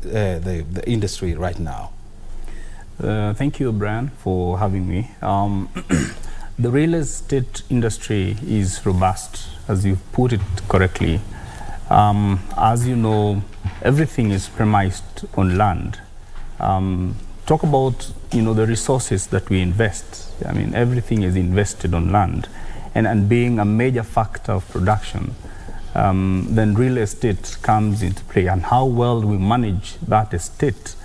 the industry right now? Thank you, Brian, for having me. The real estate industry is robust, as you put it correctly. As you know, everything is premised on land. Talk about the resources that we invest. I mean, everything is invested on land, and being a major factor of production, then real estate comes into play, and how well we manage that estate,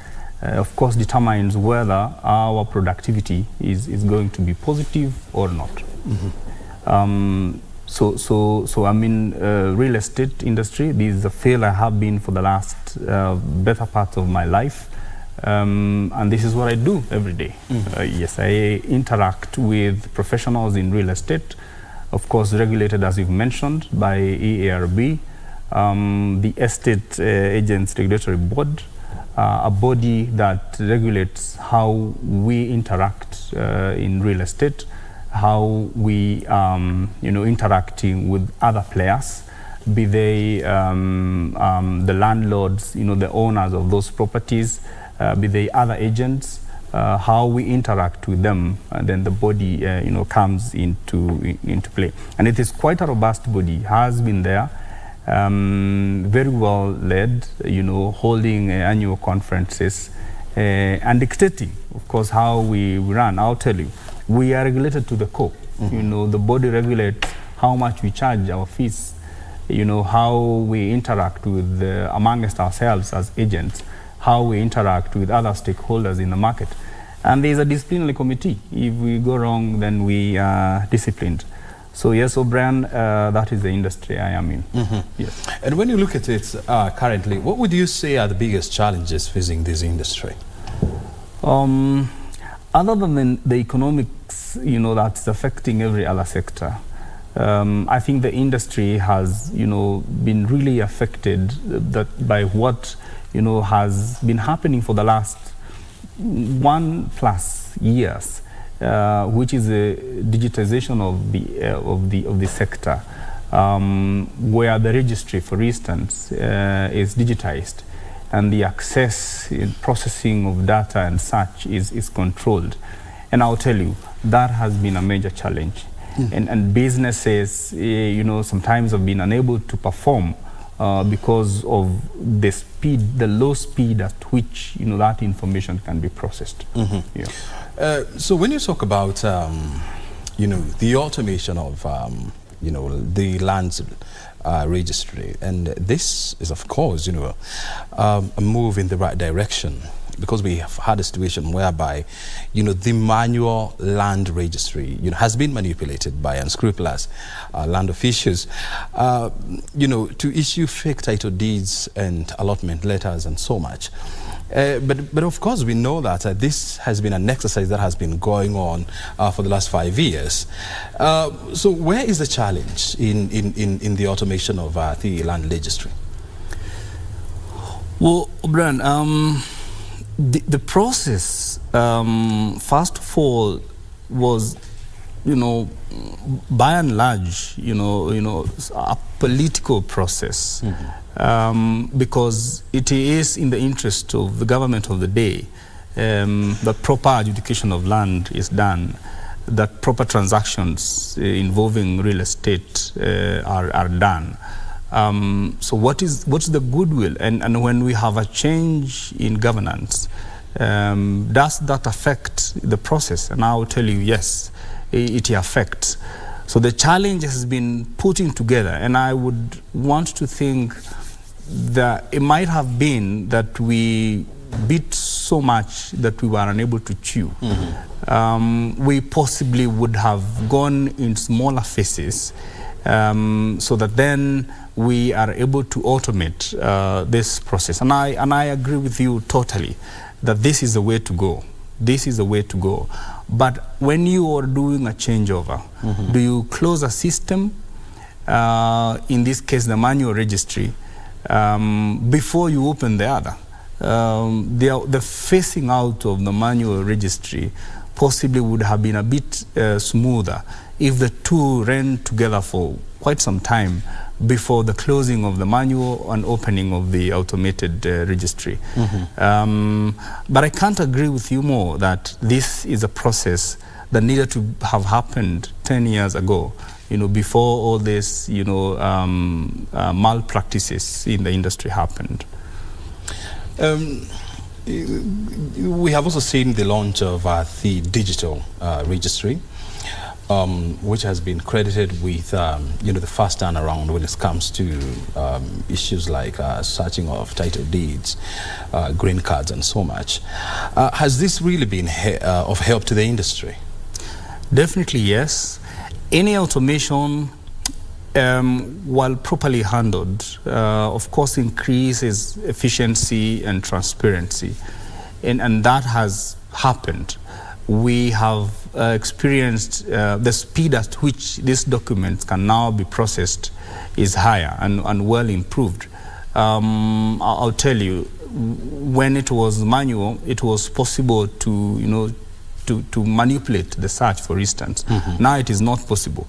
of course, determines whether our productivity is going to be positive or not. Mm-hmm. So I mean, real estate industry, this is a field I have been for the last better part of my life. And this is what I do every day. Mm-hmm. Yes, I interact with professionals in real estate, of course regulated, as you've mentioned, by EARB, the Estate Agents Regulatory Board, a body that regulates how we interact in real estate, how we interacting with other players, be they the landlords, the owners of those properties, be they other agents, how we interact with them, and then the body comes into play. And it is quite a robust body, has been there, very well led, holding annual conferences and dictating, of course, how we run. I'll tell you, we are regulated to the core. Mm-hmm. The body regulates how much we charge our fees, how we interact with amongst ourselves as agents, how we interact with other stakeholders in the market. And there's a disciplinary committee. If we go wrong, then we are disciplined. So yes, O'Brien, that is the industry I am in. Mm-hmm. Yes. And when you look at it currently, what would you say are the biggest challenges facing this industry? Other than the economics, that's affecting every other sector, I think the industry has, been really affected by what, has been happening for the last 1+ years, which is the digitization of the sector, where the registry, for instance, is digitized, and the access in processing of data and such is controlled. And I'll tell you, that has been a major challenge. Mm-hmm. And businesses, sometimes have been unable to perform because of the low speed at which, that information can be processed. Mm-hmm. Yeah. So when you talk about, the automation of, the land registry, and this is, of course, a move in the right direction, because we have had a situation whereby, the manual land registry, has been manipulated by unscrupulous land officials, to issue fake title deeds and allotment letters and so much. But of course, we know that this has been an exercise that has been going on for the last 5 years. So where is the challenge in the automation of the land registry? Well, Brian, the process, first of all, was, by and large, a political process. Mm-hmm. Because it is in the interest of the government of the day that proper adjudication of land is done, that proper transactions involving real estate are done. So what's the goodwill? And when we have a change in governance, does that affect the process? And I will tell you, yes, it affects. So the challenge has been putting together, and I would want to think that it might have been that we bit so much that we were unable to chew. Mm-hmm. We possibly would have gone in smaller phases, so that then we are able to automate this process. And I agree with you totally that this is the way to go. This is the way to go. But when you are doing a changeover, mm-hmm. do you close a system, in this case the manual registry, before you open the other? The phasing out of the manual registry possibly would have been a bit smoother if the two ran together for quite some time before the closing of the manual and opening of the automated registry. But I can't agree with you more that this is a process that needed to have happened 10 years ago, before all this, malpractices in the industry happened. We have also seen the launch of the digital registry, which has been credited with, the fast turnaround when it comes to issues like searching of title deeds, green cards, and so much. Has this really been of help to the industry? Definitely yes. Any automation, while properly handled, of course increases efficiency and transparency, and that has happened. We have experienced the speed at which these documents can now be processed is higher and well improved. I'll tell you, when it was manual, it was possible to to manipulate the search, for instance. Now it is not possible.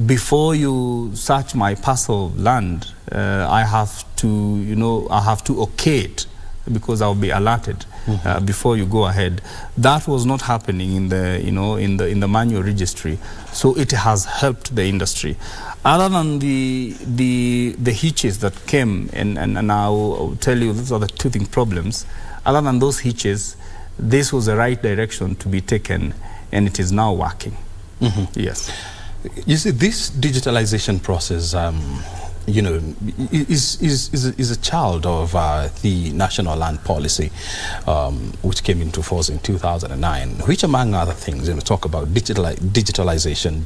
Before you search my parcel of land, I have to okay it, because I'll be alerted before you go ahead. That was not happening in the in the manual registry, so it has helped the industry. Other than the hitches that came, and I'll tell you those are the two problems. Other than those hitches, this was the right direction to be taken, and it is now working. Yes. You see, this digitalization process, is a child of the National Land Policy, which came into force in 2009, which, among other things, talk about digitization,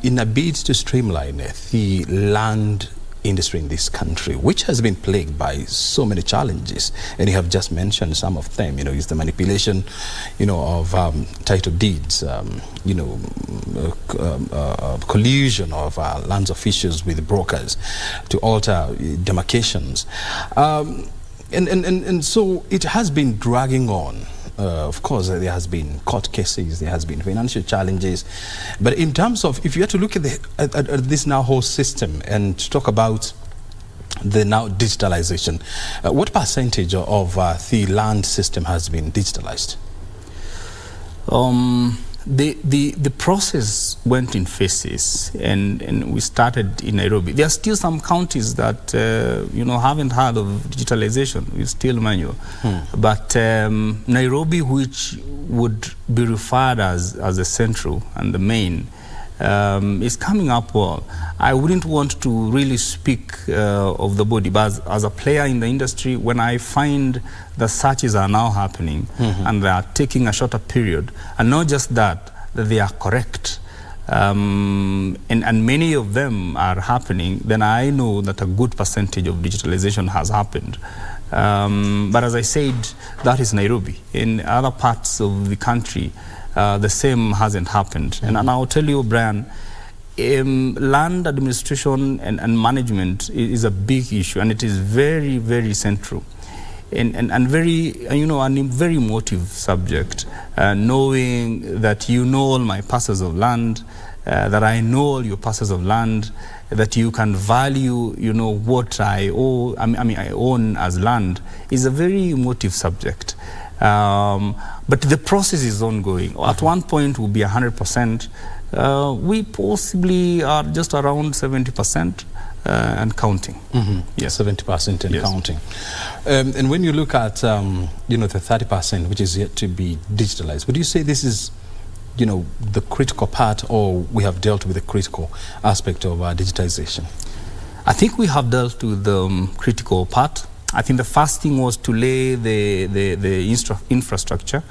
in a bid to streamline the land industry in this country, which has been plagued by so many challenges, and you have just mentioned some of them. Is the manipulation, of title deeds, collusion of lands officials with brokers to alter demarcations, and so it has been dragging on. Of course, there has been court cases, there has been financial challenges, but in terms of, if you had to look at this now whole system and talk about the now digitalization, what percentage of the land system has been digitalized? The process went in phases, and we started in Nairobi. There are still some counties that haven't heard of digitalization. It's still manual. But Nairobi, which would be referred as the central and the main, is coming up well. I wouldn't want to really speak of the body, but as a player in the industry, when I find the searches are now happening and they are taking a shorter period, and not just that they are correct, and many of them are happening, then I know that a good percentage of digitalization has happened. But as I said, that is Nairobi. In other parts of the country, the same hasn't happened. And I'll tell you, Brian, land administration and management is a big issue, and it is very, very central. And very, a very emotive subject, knowing that you know all my parcels of land, that I know all your parcels of land, that you can value, what I own as land, is a very emotive subject. But the process is ongoing. At one point, we'll be 100%. We possibly are just around 70%. And counting. Yes, 70% and counting. And when you look at, the 30%, which is yet to be digitalized, would you say this is, the critical part, or we have dealt with the critical aspect of digitization? I think we have dealt with the critical part. I think the first thing was to lay the infrastructure,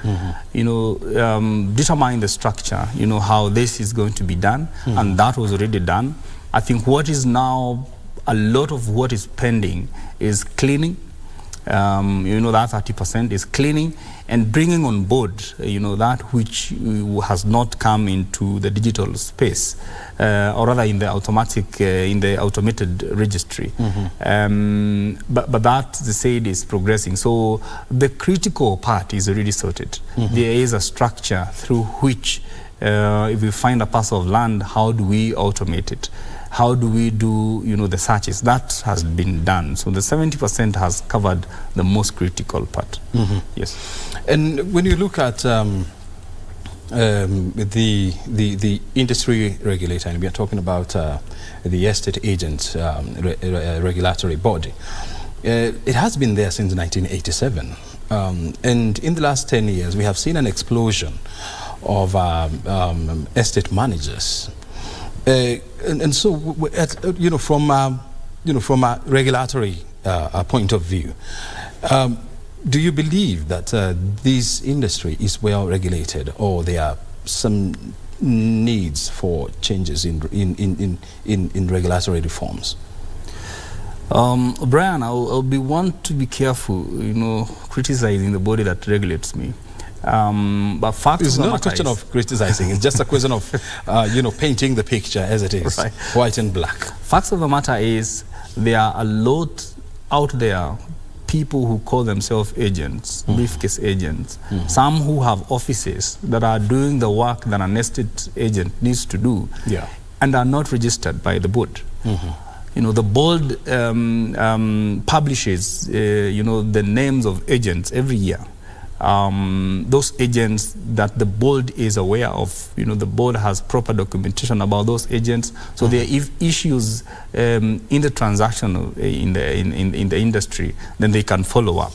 determine the structure, how this is going to be done, and that was already done. I think what is now, a lot of what is pending is cleaning. That 30% is cleaning and bringing on board, that which has not come into the digital space, or rather in the automated registry. But that, they said, is progressing. So the critical part is already sorted. There is a structure through which, if we find a parcel of land, how do we automate it? how do we do, the searches? That has been done. So the 70% has covered the most critical part. Yes. And when you look at the industry regulator, and we are talking about the estate agent regulatory body, it has been there since 1987. And in the last 10 years, we have seen an explosion of estate managers. And so, from a regulatory point of view, do you believe that this industry is well regulated, or there are some needs for changes in regulatory reforms? Brian, I'll want to be careful, criticizing the body that regulates me. But fact it's of the not a question of criticizing. It's just a question of, painting the picture as it is, right. White and black. Facts of the matter is there are a lot out there, people who call themselves agents, briefcase agents, some who have offices that are doing the work that an estate agent needs to do, and are not registered by the board. The board publishes, the names of agents every year. Those agents that the board is aware of, the board has proper documentation about those agents. So there are issues in the transaction in the industry, then they can follow up.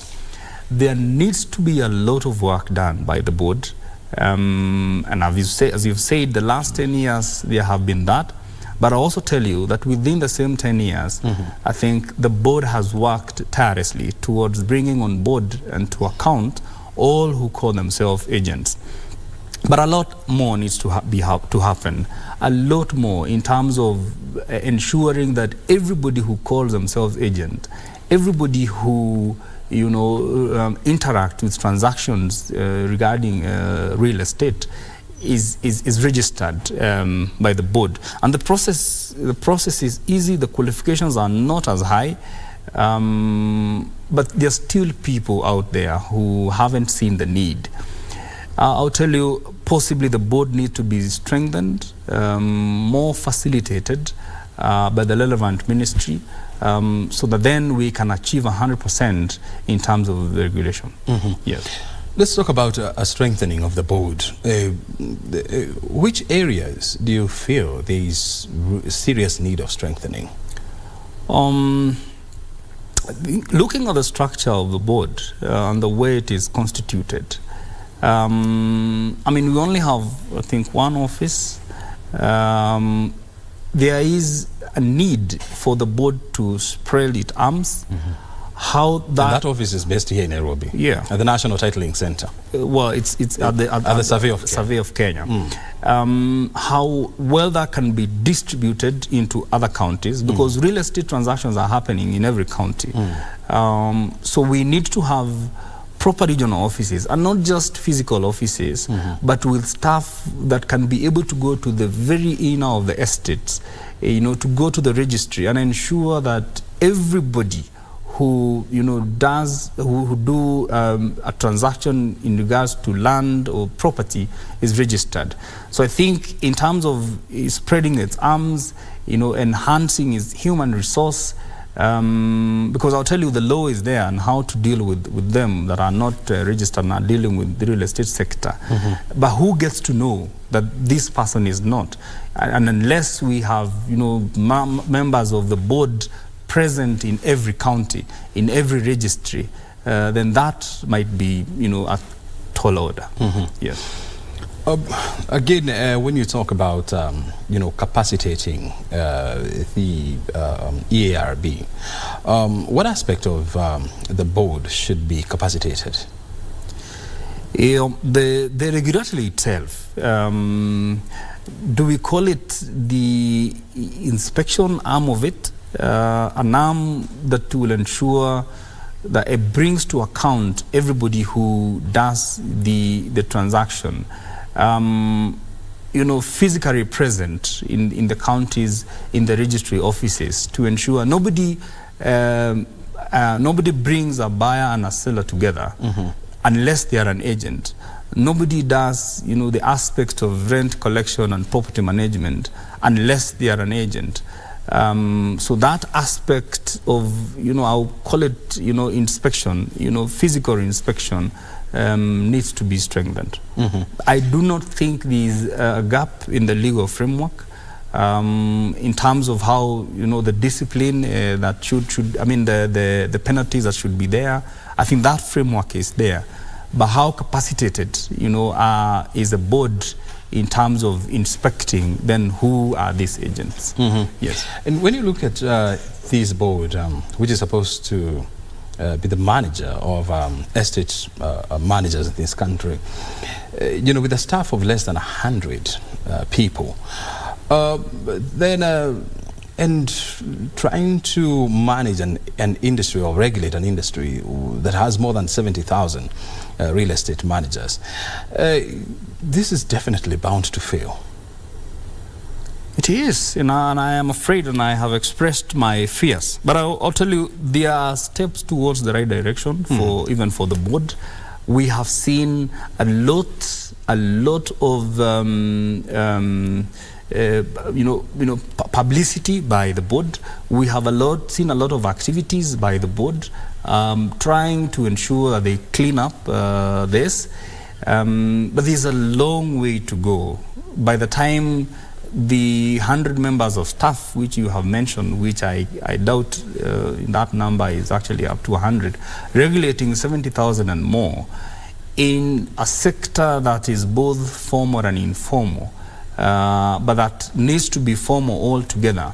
There needs to be a lot of work done by the board, and as you've said, the last 10 years there have been that. But I also tell you that within the same 10 years, I think the board has worked tirelessly towards bringing on board and to account all who call themselves agents. But a lot more needs to happen. A lot more in terms of ensuring that everybody who calls themselves agent, everybody who interact with transactions regarding real estate is registered by the board. And the process is easy. The qualifications are not as high. But there's still people out there who haven't seen the need. I'll tell you, possibly the board needs to be strengthened, more facilitated by the relevant ministry, so that then we can achieve 100% in terms of regulation. Yes. Let's talk about a strengthening of the board. Which areas do you feel there is serious need of strengthening? Looking at the structure of the board and the way it is constituted, we only have, I think, one office. There is a need for the board to spread its arms. How that office is based here in Nairobi, at the National Titling Center. Well, it's at the Survey of Kenya. How well that can be distributed into other counties, because real estate transactions are happening in every county. So we need to have proper regional offices, and not just physical offices, but with staff that can be able to go to the very inner of the estates, to go to the registry and ensure that everybody who do a transaction in regards to land or property is registered. So I think in terms of spreading its arms, enhancing its human resource, because I'll tell you the law is there and how to deal with them that are not registered and are dealing with the real estate sector. But who gets to know that this person is not? And unless we have members of the board present in every county, in every registry, then that might be, a tall order. Yes. Again, when you talk about, capacitating the EARB, what aspect of the board should be capacitated? The regulatory itself, do we call it the inspection arm of it? An arm that will ensure that it brings to account everybody who does the transaction, physically present in the counties, in the registry offices, to ensure nobody brings a buyer and a seller together unless they are an agent. Nobody does, the aspect of rent collection and property management unless they are an agent. So that aspect of, I'll call it, inspection, physical inspection, needs to be strengthened. I do not think there is a gap in the legal framework in terms of how, the discipline that the penalties that should be there. I think that framework is there. But how capacitated, is the board in terms of inspecting, then who are these agents? Yes. And when you look at this board, which is supposed to be the manager of estate managers in this country, with a staff of less than 100 people, and trying to manage an industry or regulate an industry that has more than 70,000 real estate managers, this is definitely bound to fail. It is, and I am afraid, and I have expressed my fears. But I'll tell you, there are steps towards the right direction even for the board. We have seen a lot of publicity by the board. We have seen a lot of activities by the board, trying to ensure that they clean up this. But there's a long way to go. By the time the 100 members of staff, which you have mentioned, which I doubt that number is actually up to 100, regulating 70,000 and more in a sector that is both formal and informal, but that needs to be formal altogether.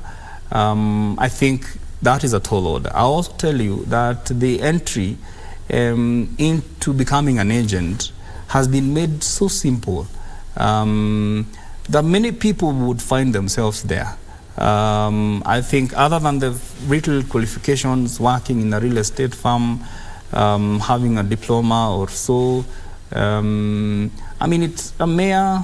I think that is a tall order. I'll also tell you that the entry into becoming an agent has been made so simple that many people would find themselves there. I think other than the little qualifications, working in a real estate firm, having a diploma or so, it's a mere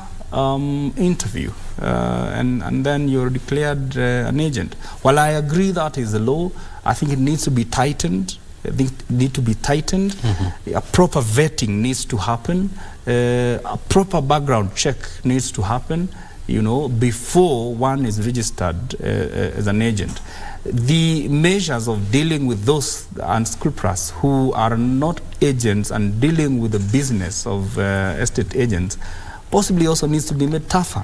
interview, and then you're declared an agent. While I agree that is the law, I think it needs to be tightened. A proper vetting needs to happen. A proper background check needs to happen, before one is registered as an agent. The measures of dealing with those unscrupulous who are not agents and dealing with the business of estate agents possibly also needs to be made tougher,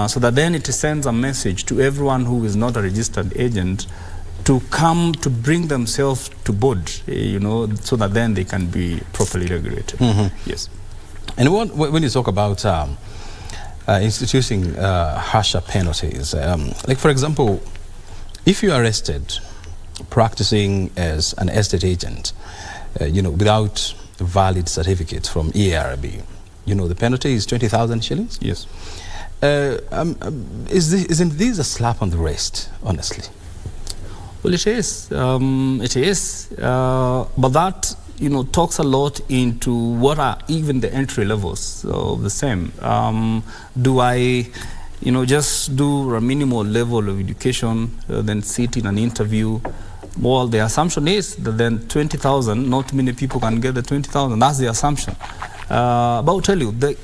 so that then it sends a message to everyone who is not a registered agent to come to bring themselves to board, so that then they can be properly regulated. Yes. And when you talk about instituting harsher penalties, like for example, if you are arrested practicing as an estate agent, without valid certificate from EARB, the penalty is 20,000 shillings. Yes. Isn't this a slap on the wrist, honestly? Well, it is. It is. But that, talks a lot into what are even the entry levels of the same. Do I, just do a minimal level of education, then sit in an interview? Well, the assumption is that then 20,000, not many people can get the 20,000. That's the assumption. But I'll tell you, the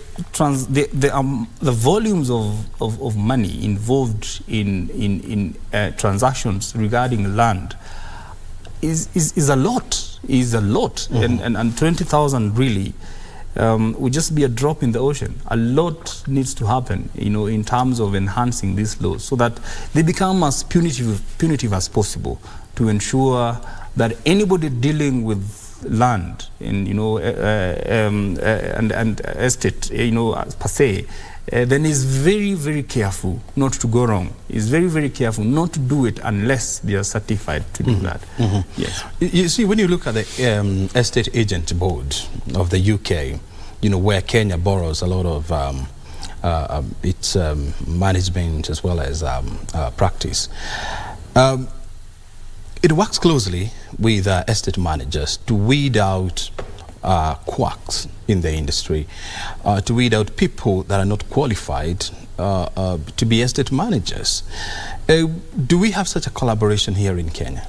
volumes of money involved in transactions regarding land is a lot. And 20,000 really would just be a drop in the ocean. A lot needs to happen, in terms of enhancing these laws so that they become as punitive as possible, to ensure that anybody dealing with land and and estate per se, then is very, very careful not to go wrong. Is very, very careful not to do it unless they are certified to do that. Yes. You see, when you look at the estate agent board of the UK, where Kenya borrows a lot of its management as well as practice, it works closely with estate managers to weed out quacks in the industry, to weed out people that are not qualified to be estate managers. Do we have such a collaboration here in Kenya?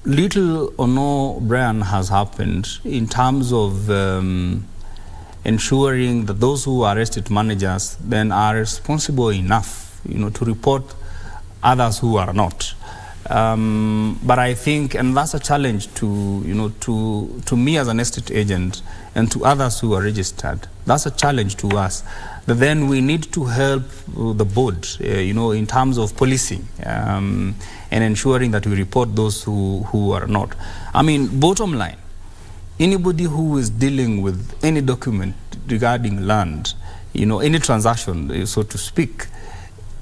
Little or no, Brian, has happened in terms of ensuring that those who are estate managers then are responsible enough to report others who are not. But I think, and that's a challenge to me as an estate agent and to others who are registered. That's a challenge to us. But then we need to help the board, in terms of policing and ensuring that we report those who are not. I mean, bottom line, anybody who is dealing with any document regarding land, any transaction, so to speak,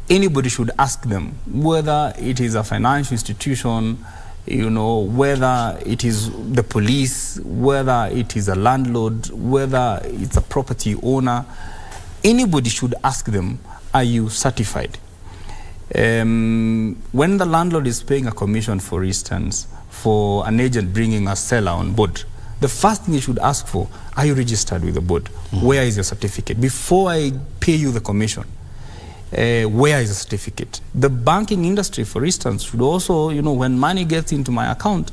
anybody should ask them whether it is a financial institution, whether it is the police, whether it is a landlord, whether it's a property owner. Anybody should ask them, are you certified? When the landlord is paying a commission, for instance, for an agent bringing a seller on board, the first thing you should ask for, are you registered with the board? Where is your certificate? Before I pay you the commission, where is the certificate? The banking industry, for instance, should also, when money gets into my account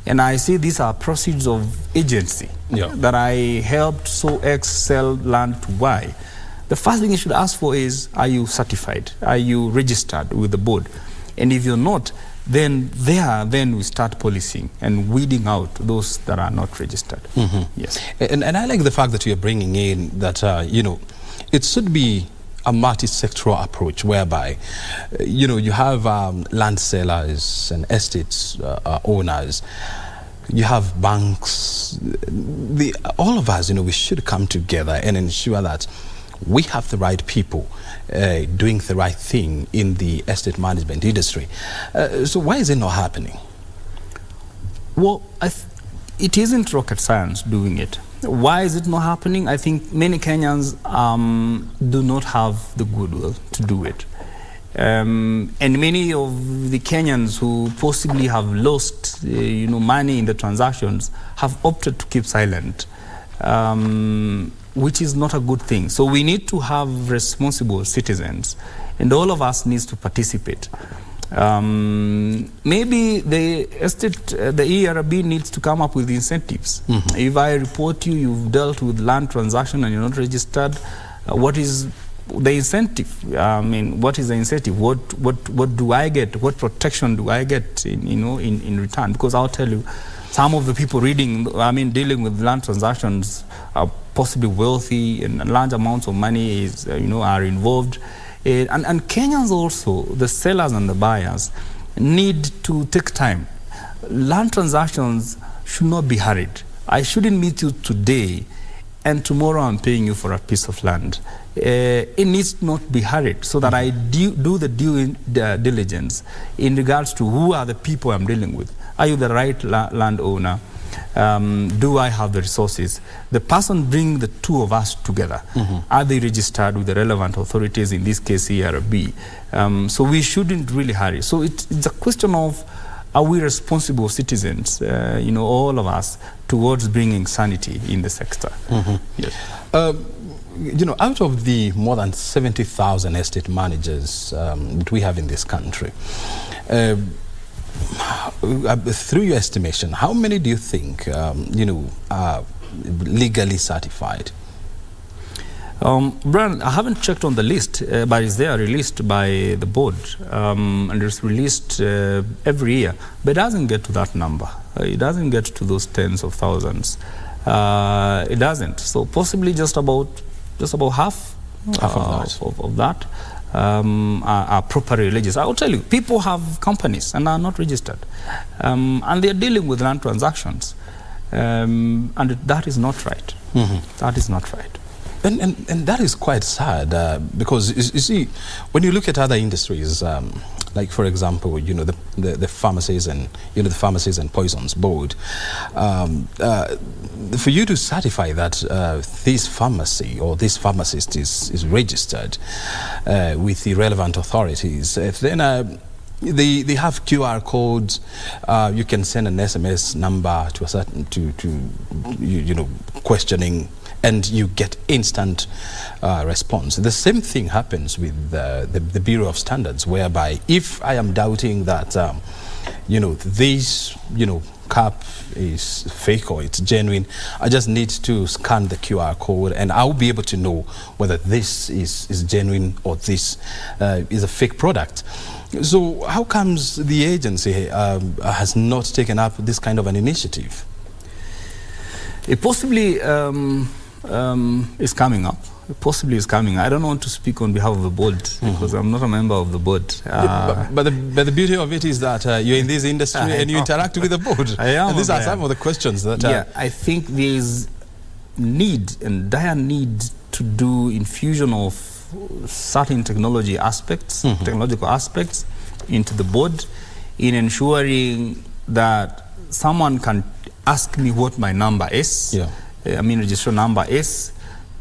and I see these are proceeds of agency that I helped so X sell land to Y, the first thing you should ask for is, are you certified? Are you registered with the board? And if you're not, then we start policing and weeding out those that are not registered. Yes. And I like the fact that you're bringing in that, it should be a multi-sectoral approach whereby, you have land sellers and estates owners, you have banks, all of us, we should come together and ensure that we have the right people doing the right thing in the estate management industry. So why is it not happening? Well, it isn't rocket science doing it. Why is it not happening? I think many Kenyans do not have the goodwill to do it. And many of the Kenyans who possibly have lost money in the transactions have opted to keep silent. Which is not a good thing. So we need to have responsible citizens, and all of us needs to participate. Maybe the ERB needs to come up with incentives. If I report you've dealt with land transaction and you're not registered, what is the incentive? I mean, what is the incentive? What do I get? What protection do I get in return? Because I'll tell you, some of the people dealing with land transactions are possibly wealthy, and large amounts of money are involved. And Kenyans also, the sellers and the buyers, need to take time. Land transactions should not be hurried. I shouldn't meet you today and tomorrow I'm paying you for a piece of land. It needs not be hurried, so that I do the due diligence in regards to who are the people I'm dealing with. Are you the right landowner? Do I have the resources? The person bring the two of us together. Are they registered with the relevant authorities, in this case ERB? So we shouldn't really hurry. So it's a question of, are we responsible citizens, all of us, towards bringing sanity in the sector? Yes. Out of the more than 70,000 estate managers that we have in this country, through your estimation, how many do you think, are legally certified? Brian, I haven't checked on the list, but it's there, released by the board, and it's released every year, but it doesn't get to that number. It doesn't get to those tens of thousands. It doesn't. So possibly just about half of that are properly registered. I will tell you, people have companies and are not registered, and they're dealing with land transactions, and that is not right. That is not right. And that is quite sad, because you see, when you look at other industries, like for example, the pharmacies and the Pharmacies and Poisons Board, for you to certify that this pharmacy or this pharmacist is registered with the relevant authorities, then they have QR codes. You can send an SMS number to a certain to questioning, and you get instant response. The same thing happens with the Bureau of Standards, whereby if I am doubting that, this, cap is fake or it's genuine. I just need to scan the QR code and I'll be able to know whether this is genuine or this is a fake product. So how comes the agency has not taken up this kind of an initiative? It possibly is coming up. Possibly is coming. I don't want to speak on behalf of the board because I'm not a member of the board. But the beauty of it is that you're in this industry and you interact with the board. I am. And these are some of the questions that... Yeah, I think there's need and dire need to do infusion of certain technology aspects, technological aspects into the board in ensuring that someone can ask me what my number is. Yeah. I mean, registration number is.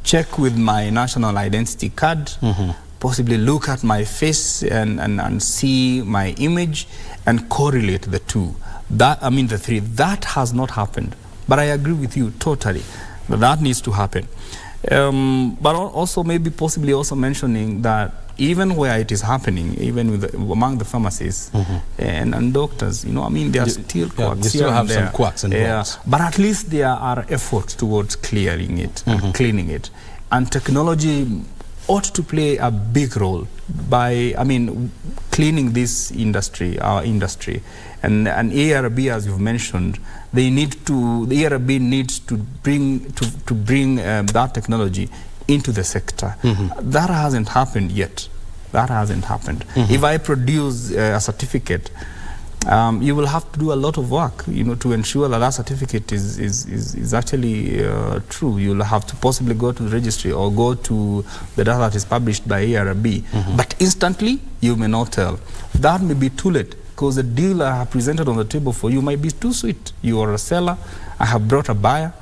Check with my national identity card, possibly look at my face and see my image and correlate the two. The three. That has not happened. But I agree with you totally that needs to happen. But also maybe possibly also mentioning that even where it is happening, even with among the pharmacists and doctors, there are still quacks. You still have some quacks and bugs. But at least there are efforts towards clearing it and cleaning it. And technology ought to play a big role by, cleaning this industry, our industry. And ARB, as you've mentioned, the ARB needs to bring that technology into the sector. That hasn't happened yet. That hasn't happened. If I produce a certificate, you will have to do a lot of work, to ensure that that certificate is actually true. You'll have to possibly go to the registry or go to the data that is published by ARB. But instantly, you may not tell. That may be too late because the deal I have presented on the table for you might be too sweet. You are a seller. I have brought a buyer.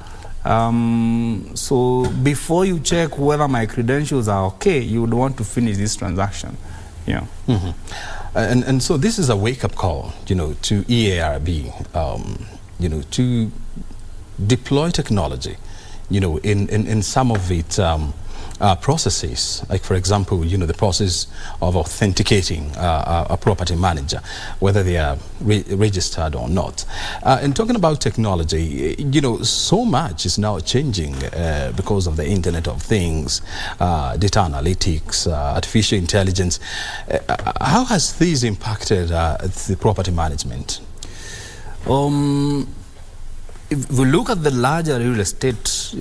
So before you check whether my credentials are okay, you would want to finish this transaction. Yeah. And so this is a wake-up call, to EARB, to deploy technology, in some of its processes. Like, for example, the process of authenticating a property manager, whether they are registered or not. And talking about technology, so much is now changing because of the Internet of Things, data analytics, artificial intelligence. How has this impacted the property management? If we look at the larger real estate,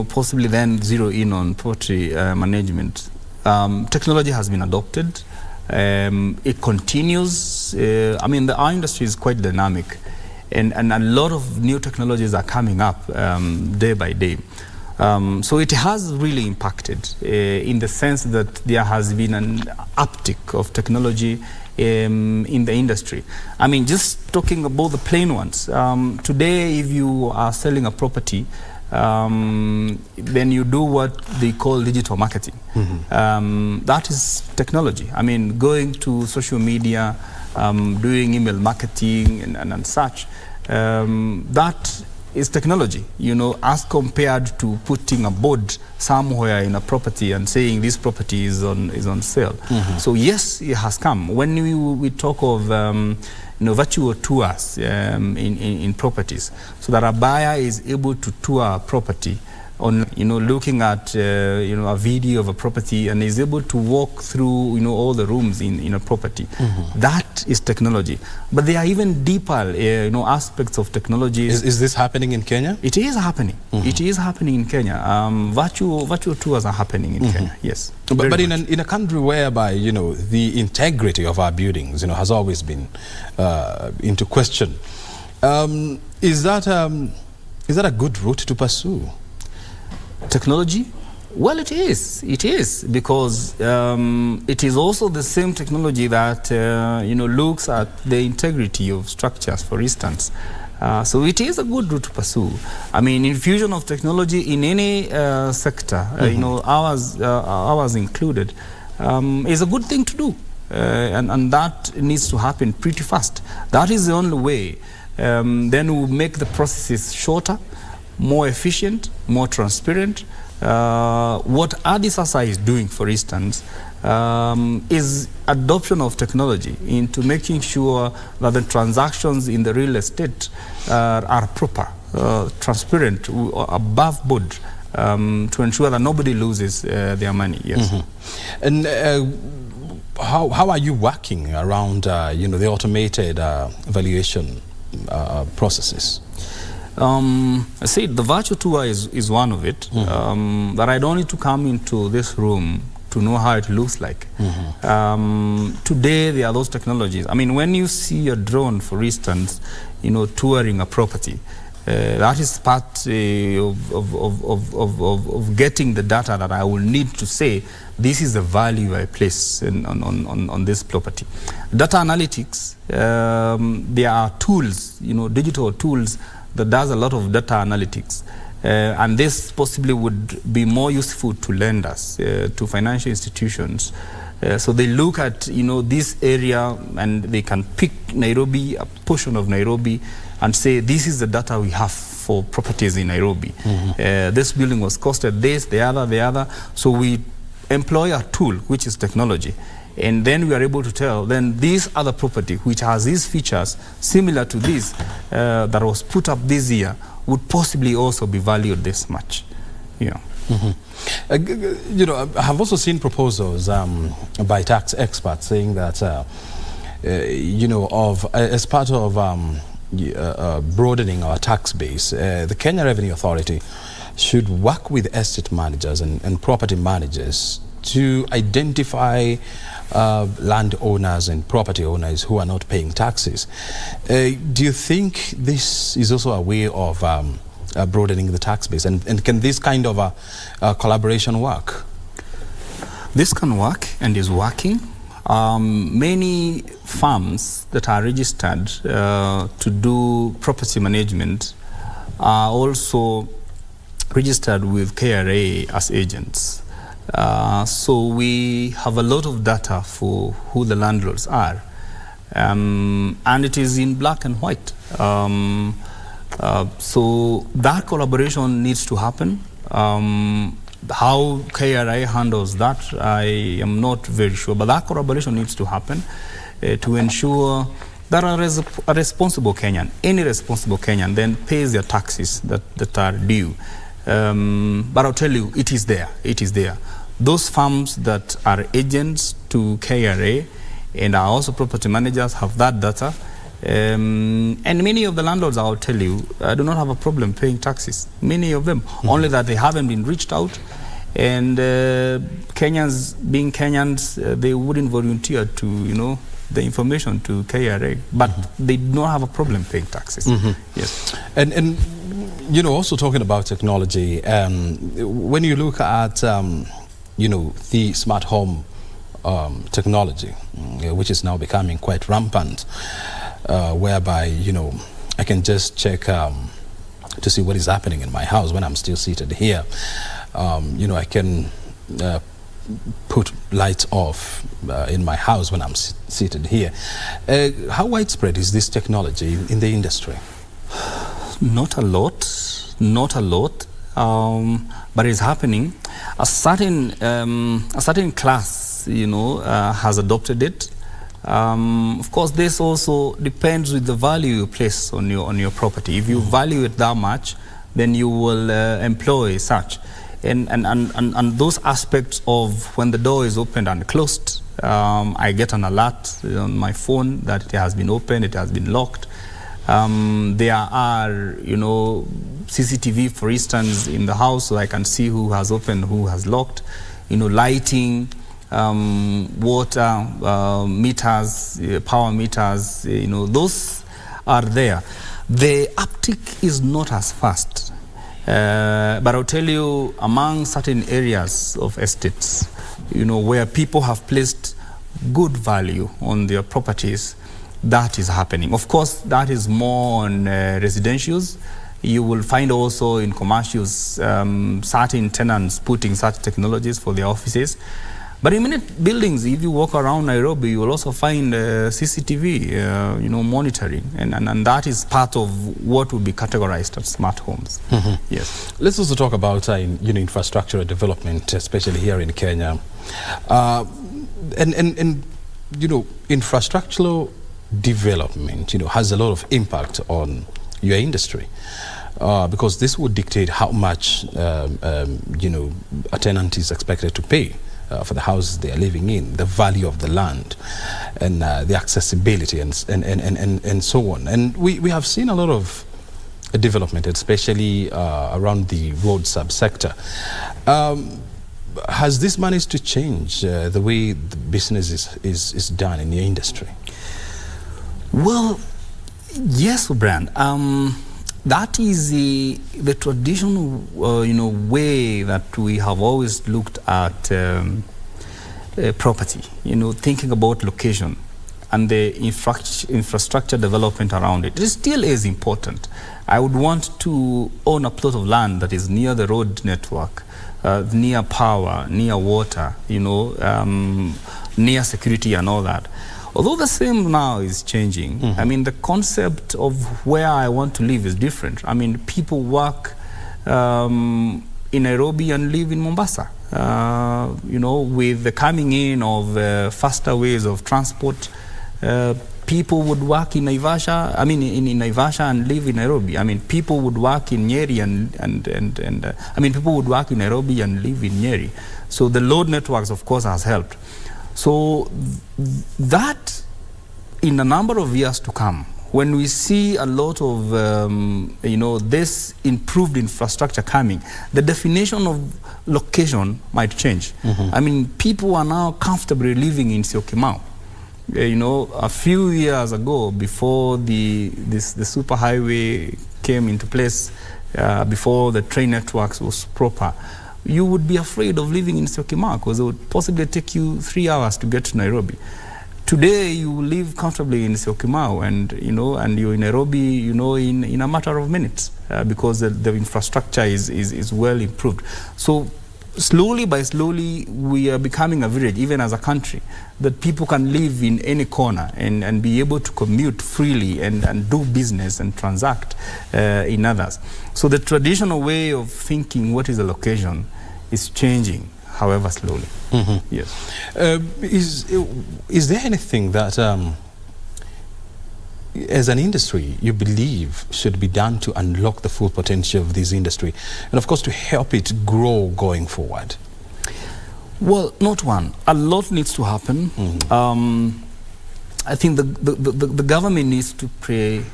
possibly then zero in on property management, technology has been adopted. It continues. Our industry is quite dynamic, and a lot of new technologies are coming up day by day. So it has really impacted in the sense that there has been an uptick of technology in the industry. Just talking about the plain ones. Today, if you are selling a property, then you do what they call digital marketing. That is technology. Going to social media, doing email marketing and such. That is technology, as compared to putting a board somewhere in a property and saying this property is on sale. So yes, it has come. When we talk of virtual tours in properties, so that a buyer is able to tour a property on looking at a video of a property and is able to walk through all the rooms in a property. That is technology. But there are even deeper aspects of technology. Is this happening in Kenya? It is happening. It is happening in Kenya. Virtual tours are happening in Kenya. Yes. But in a country whereby the integrity of our buildings has always been into question, is that a good route to pursue? Technology? Well, it is. It is, because it is also the same technology that looks at the integrity of structures, for instance. So it is a good route to pursue. Infusion of technology in any sector, ours included, is a good thing to do, and that needs to happen pretty fast. That is the only way. Then we'll make the processes shorter, more efficient, more transparent. What Addis is doing, for instance, is adoption of technology into making sure that the transactions in the real estate are proper, transparent, above board, to ensure that nobody loses their money. Yes. And how are you working around the automated valuation processes? I say the virtual tour is one of it, that I don't need to come into this room to know how it looks like. Today there are those technologies. I mean, when you see a drone, for instance, touring a property, that is part of getting the data that I will need to say this is the value I place on this property. Data analytics, there are tools, digital tools that does a lot of data analytics. And this possibly would be more useful to lenders, to financial institutions. So they look at this area and they can pick Nairobi, a portion of Nairobi, and say this is the data we have for properties in Nairobi. This building was costed this, the other. So we employ a tool, which is technology. And then we are able to tell, then this other property, which has these features similar to this, that was put up this year, would possibly also be valued this much. I've also seen proposals by tax experts saying that, as part of broadening our tax base, the Kenya Revenue Authority should work with estate managers and property managers to identify landowners and property owners who are not paying taxes. Do you think this is also a way of broadening the tax base? And can this kind of a collaboration work? This can work and is working. Many firms that are registered to do property management are also registered with KRA as agents. So we have a lot of data for who the landlords are, and it is in black and white. So that collaboration needs to happen. How KRA handles that, I am not very sure, but that collaboration needs to happen to ensure that a responsible Kenyan, any responsible Kenyan, then pays their taxes that are due. But I'll tell you, it is there. It is there. Those firms that are agents to KRA and are also property managers have that data. And many of the landlords, I'll tell you, do not have a problem paying taxes. Many of them, only that they haven't been reached out. And Kenyans, being Kenyans, they wouldn't volunteer to, the information to KRA, but they do not have a problem paying taxes. Yes. And also talking about technology, when you look at the smart home technology, which is now becoming quite rampant, whereby I can just check to see what is happening in my house when I'm still seated here. I can put lights off in my house when I'm seated here. How widespread is this technology in the industry? Not a lot, but it's happening. A certain class, has adopted it. Of course, this also depends with the value you place on your property. If you value it that much, then you will employ such. And those aspects of when the door is opened and closed, I get an alert on my phone that it has been opened, it has been locked. There are, CCTV, for instance, in the house, so I can see who has opened, who has locked. Lighting, water meters, power meters, those are there. The uptick is not as fast. But I'll tell you, among certain areas of estates, where people have placed good value on their properties, that is happening. Of course, that is more on residentials. You will find also in commercials certain tenants putting such technologies for their offices. But in many buildings, if you walk around Nairobi, you will also find CCTV, monitoring, and that is part of what will be categorized as smart homes. Yes. Let's also talk about infrastructural development, especially here in Kenya. and infrastructural development, has a lot of impact on your industry. Because this would dictate how much, a tenant is expected to pay for the houses they are living in, the value of the land, and the accessibility, and so on. And we have seen a lot of development, especially around the road subsector. Has this managed to change the way the business is done in the industry? Well, yes, Brian. That is the traditional, way that we have always looked at property. Thinking about location and the infrastructure development around it. It still is important. I would want to own a plot of land that is near the road network, near power, near water, near security and all that. Although the same now is changing, I mean, the concept of where I want to live is different. I mean, people work in Nairobi and live in Mombasa. With the coming in of faster ways of transport, people would work in Naivasha, in Naivasha and live in Nairobi. I mean, people would work in Nyeri and people would work in Nairobi and live in Nyeri. So the load networks, of course, has helped. So that, in a number of years to come, when we see a lot of, this improved infrastructure coming, the definition of location might change. I mean, people are now comfortably living in Syokimau. A few years ago, before the superhighway came into place, before the train networks was proper, you would be afraid of living in Syokimau because it would possibly take you 3 hours to get to Nairobi. Today, you live comfortably in Syokimau, and you're in Nairobi, in a matter of minutes because the infrastructure is well improved. So slowly by slowly, we are becoming a village, even as a country, that people can live in any corner and be able to commute freely and do business and transact in others. So the traditional way of thinking what is a location is changing, however slowly. Yes. Is there anything that, as an industry, you believe should be done to unlock the full potential of this industry, and of course to help it grow going forward? Well, not one. A lot needs to happen. I think the government needs to play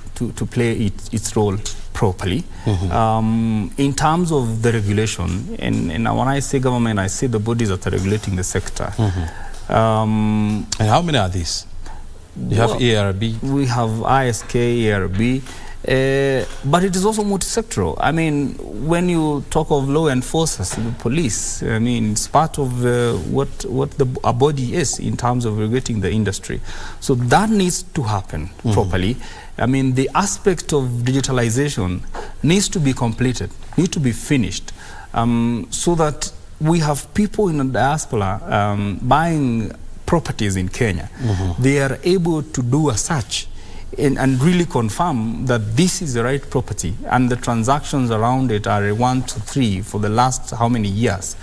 its role properly in terms of the regulation. And when I say government, I say the bodies that are regulating the sector. And how many are these? You have ARB? We have ISK, ARB. But it is also multi-sectoral. I mean, when you talk of law enforcers, the police, I mean, it's part of what a body is in terms of regulating the industry. So that needs to happen properly. I mean, the aspect of digitalization needs to be completed, needs to be finished, so that we have people in the diaspora buying properties in Kenya. They are able to do a search and really confirm that this is the right property, and the transactions around it are 1 to 3 for the last how many years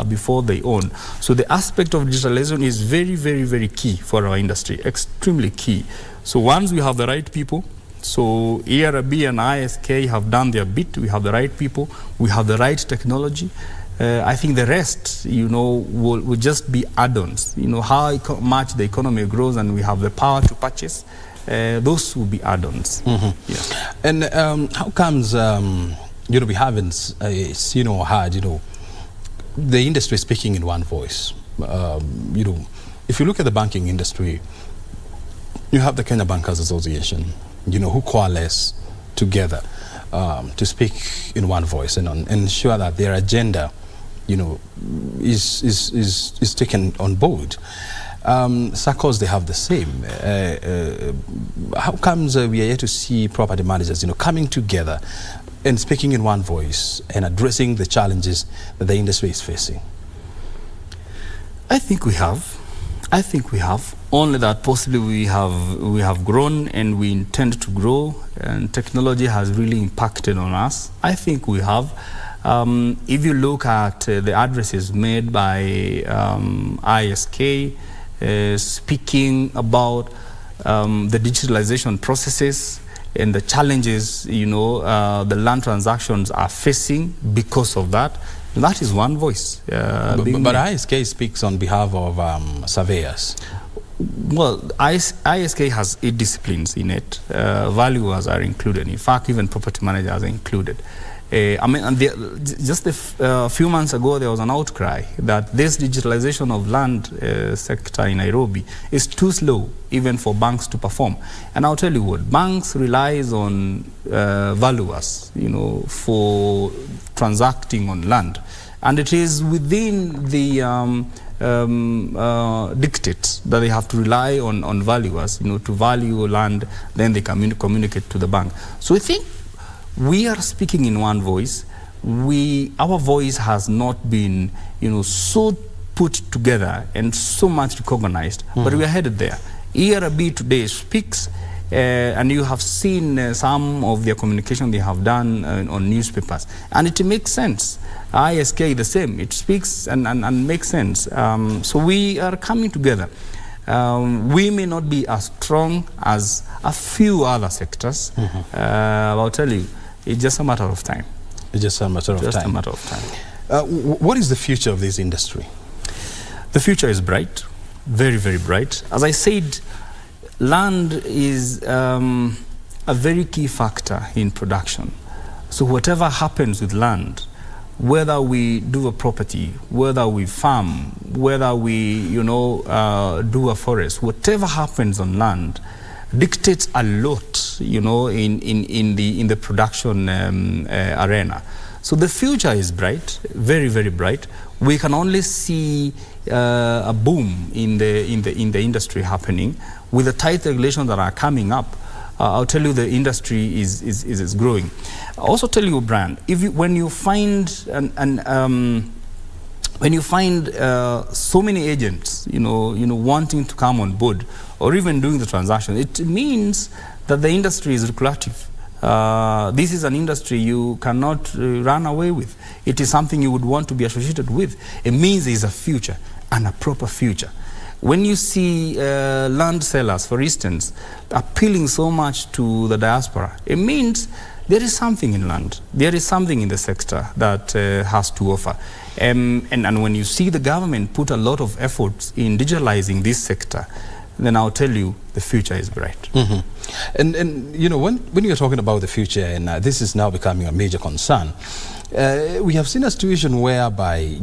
before they own. So the aspect of digitalization is very, very, very key for our industry, extremely key. So once we have the right people, so ARB and ISK have done their bit, we have the right people, we have the right technology, I think the rest, will just be add-ons. How much the economy grows and we have the power to purchase, those will be add-ons. Yes. And how comes, we haven't, had, the industry speaking in one voice? If you look at the banking industry, you have the Kenya Bankers Association, who coalesce together to speak in one voice and ensure that their agenda, is taken on board. SACCOs, they have the same. How comes we are yet to see property managers, coming together and speaking in one voice and addressing the challenges that the industry is facing? I think we have. Only that possibly we have grown and we intend to grow, and technology has really impacted on us. I think we have. If you look at the addresses made by ISK, speaking about the digitalization processes and the challenges, the land transactions are facing because of that. That is one voice. But ISK speaks on behalf of surveyors. Well, ISK has 8 disciplines in it. Valuers are included. In fact, even property managers are included. Just a few months ago, there was an outcry that this digitalization of land sector in Nairobi is too slow, even for banks to perform. And I'll tell you what, banks relies on valuers, for transacting on land. And it is within the dictates that they have to rely on valuers, to value land, then they communicate to the bank. So I think we are speaking in one voice. Our voice has not been, so put together and so much recognized, but we are headed there. ERB today speaks, and you have seen some of their communication they have done on newspapers, and it makes sense. ISK the same, it speaks and makes sense. So we are coming together. We may not be as strong as a few other sectors, but I'll tell you, it's just a matter of time. It's just a matter of time. Just a matter of time. What is the future of this industry? The future is bright, very, very bright. As I said, land is a very key factor in production. So whatever happens with land, whether we do a property, whether we farm, whether we, do a forest, whatever happens on land dictates a lot, in the production arena. So the future is bright, very, very bright. We can only see a boom in the industry happening with the tight regulations that are coming up. I'll tell you, the industry is growing. I'll also tell you, Brian, when you find so many agents, wanting to come on board or even doing the transaction, it means that the industry is lucrative. This is an industry you cannot run away with. It is something you would want to be associated with. It means there is a future, and a proper future. When you see land sellers, for instance, appealing so much to the diaspora, it means there is something in land. There is something in the sector that has to offer. And when you see the government put a lot of efforts in digitalizing this sector, then I'll tell you the future is bright. And when you're talking about the future, and this is now becoming a major concern, we have seen a situation whereby,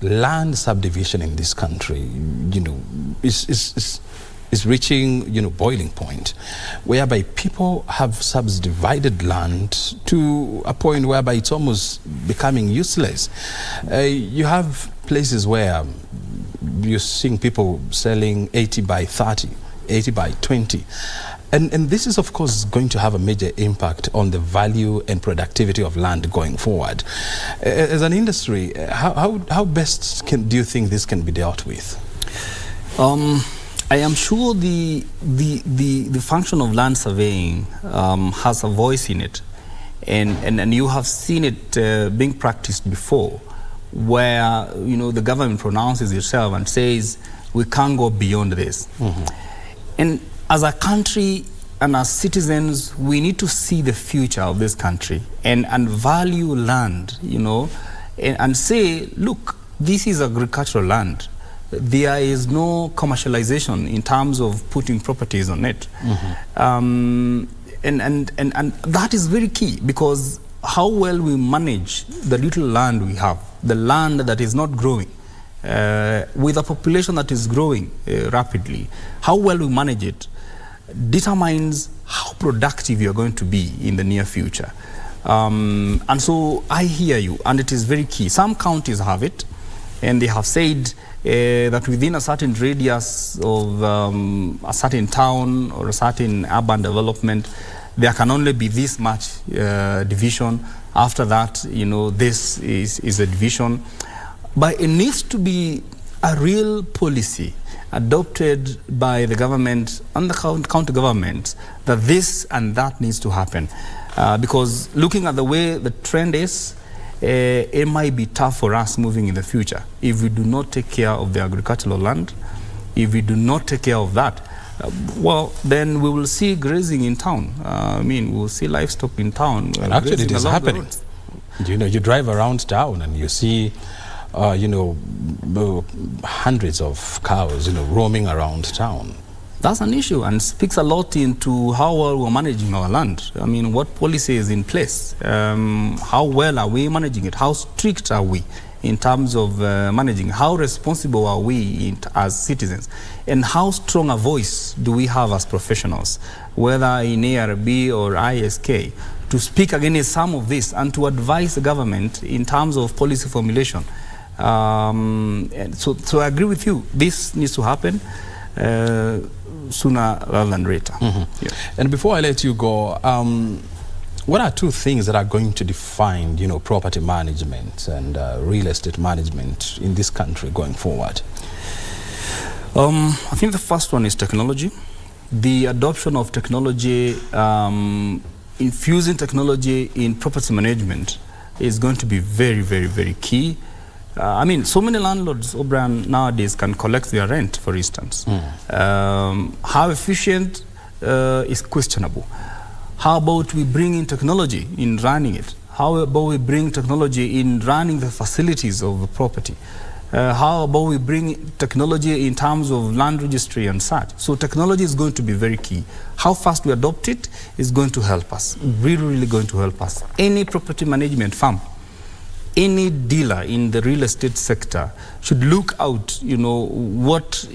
land subdivision in this country, is reaching, boiling point, whereby people have subdivided land to a point whereby it's almost becoming useless. You have places where you're seeing people selling 80 by 30, 80 by 20. And this is, of course, going to have a major impact on the value and productivity of land going forward. As an industry, how best do you think this can be dealt with? I am sure the function of land surveying has a voice in it, and you have seen it being practiced before, where the government pronounces itself and says we can't go beyond this. And as a country and as citizens, we need to see the future of this country and value land, and say, look, this is agricultural land. There is no commercialization in terms of putting properties on it. And that is very key, because how well we manage the little land we have, the land that is not growing, with a population that is growing rapidly, how well we manage it determines how productive you are going to be in the near future. And so I hear you, and it is very key. Some counties have it, and they have said that within a certain radius of a certain town or a certain urban development, there can only be this much division. After that, this is a division. But it needs to be a real policy adopted by the government and the county government that this and that needs to happen. Because looking at the way the trend is, it might be tough for us moving in the future if we do not take care of the agricultural land, If we do not take care of that, well, then we will see grazing in town. We will see livestock in town. And actually, it is happening. You drive around town and you see, hundreds of cows, roaming around town. That's an issue and speaks a lot into how well we're managing our land. What policy is in place? How well are we managing it? How strict are we in terms of managing? How responsible are we as citizens? And how strong a voice do we have as professionals, whether in ARB or ISK, to speak against some of this and to advise the government in terms of policy formulation? So I agree with you. This needs to happen sooner rather than later. Yeah. And before I let you go, what are two things that are going to define, property management and real estate management in this country going forward? I think the first one is technology. The adoption of technology, infusing technology in property management is going to be very, very, very key. So many landlords, O'Brien, nowadays can collect their rent, for instance. How efficient is questionable. How about we bring in technology in running it? How about we bring technology in running the facilities of the property? How about we bring technology in terms of land registry and such? So technology is going to be very key. How fast we adopt it is going to help us, really, really going to help us. Any property management firm, any dealer in the real estate sector should look out, what,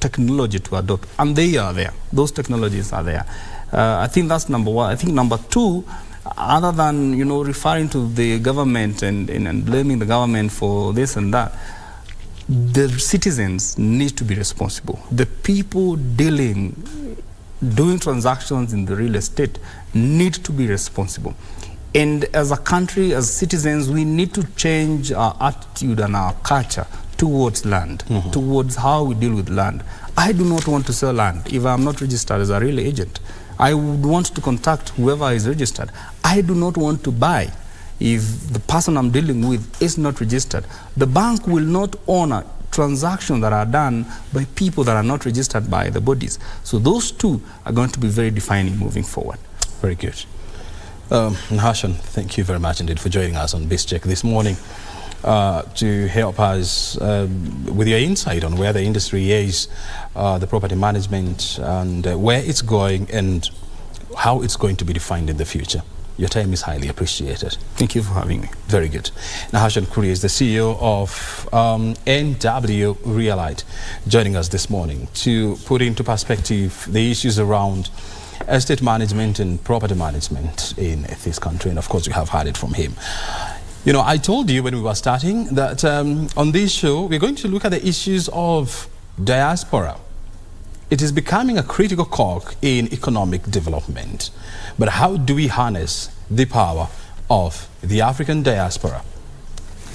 technology to adopt. And they are there. Those technologies are there. I think that's number one. I think number two, other than, referring to the government and blaming the government for this and that, the citizens need to be responsible. The people doing transactions in the real estate need to be responsible. And as a country, as citizens, we need to change our attitude and our culture towards land, towards how we deal with land. I do not want to sell land if I'm not registered as a real agent. I would want to contact whoever is registered. I do not want to buy if the person I'm dealing with is not registered. The bank will not honor transactions that are done by people that are not registered by the bodies. So those two are going to be very defining moving forward. Very good. Nahashan, thank you very much indeed for joining us on BizCheck this morning to help us with your insight on where the industry is, the property management, and where it's going and how it's going to be defined in the future. Your time is highly appreciated. Thank you for having me. Very good. Nahashan Kuri is the CEO of NW Realite, joining us this morning to put into perspective the issues around estate management and property management in this country. And of course, we have heard it from him. I told you when we were starting that on this show, we're going to look at the issues of diaspora. It is becoming a critical cog in economic development. But how do we harness the power of the African diaspora?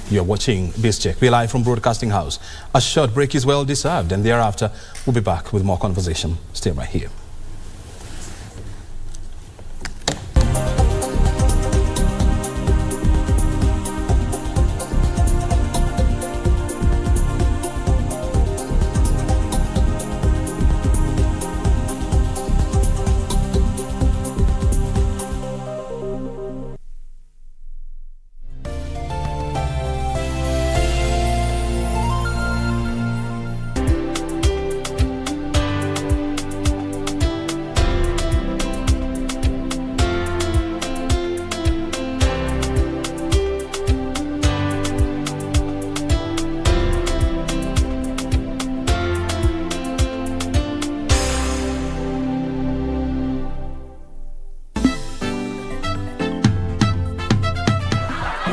You're watching BizCheck. We're live from Broadcasting House. A short break is well deserved, and thereafter, we'll be back with more conversation. Stay right here.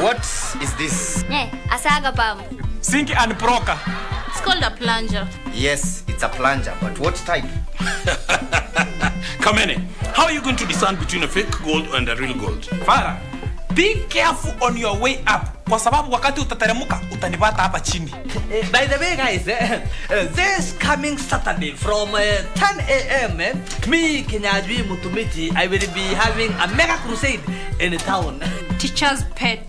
What is this? A saga pump. Sink and broker. It's called a plunger. Yes, it's a plunger, but what type? Kimani, how are you going to discern between a fake gold and a real gold? Farah, be careful on your way up. Kwa sababu wakati utateremuka, utanipata hapa chini. By the way, guys, this coming Saturday from 10 a.m., me, Kenyajwi Mutumiti, I will be having a mega crusade in the town. Teacher's pet.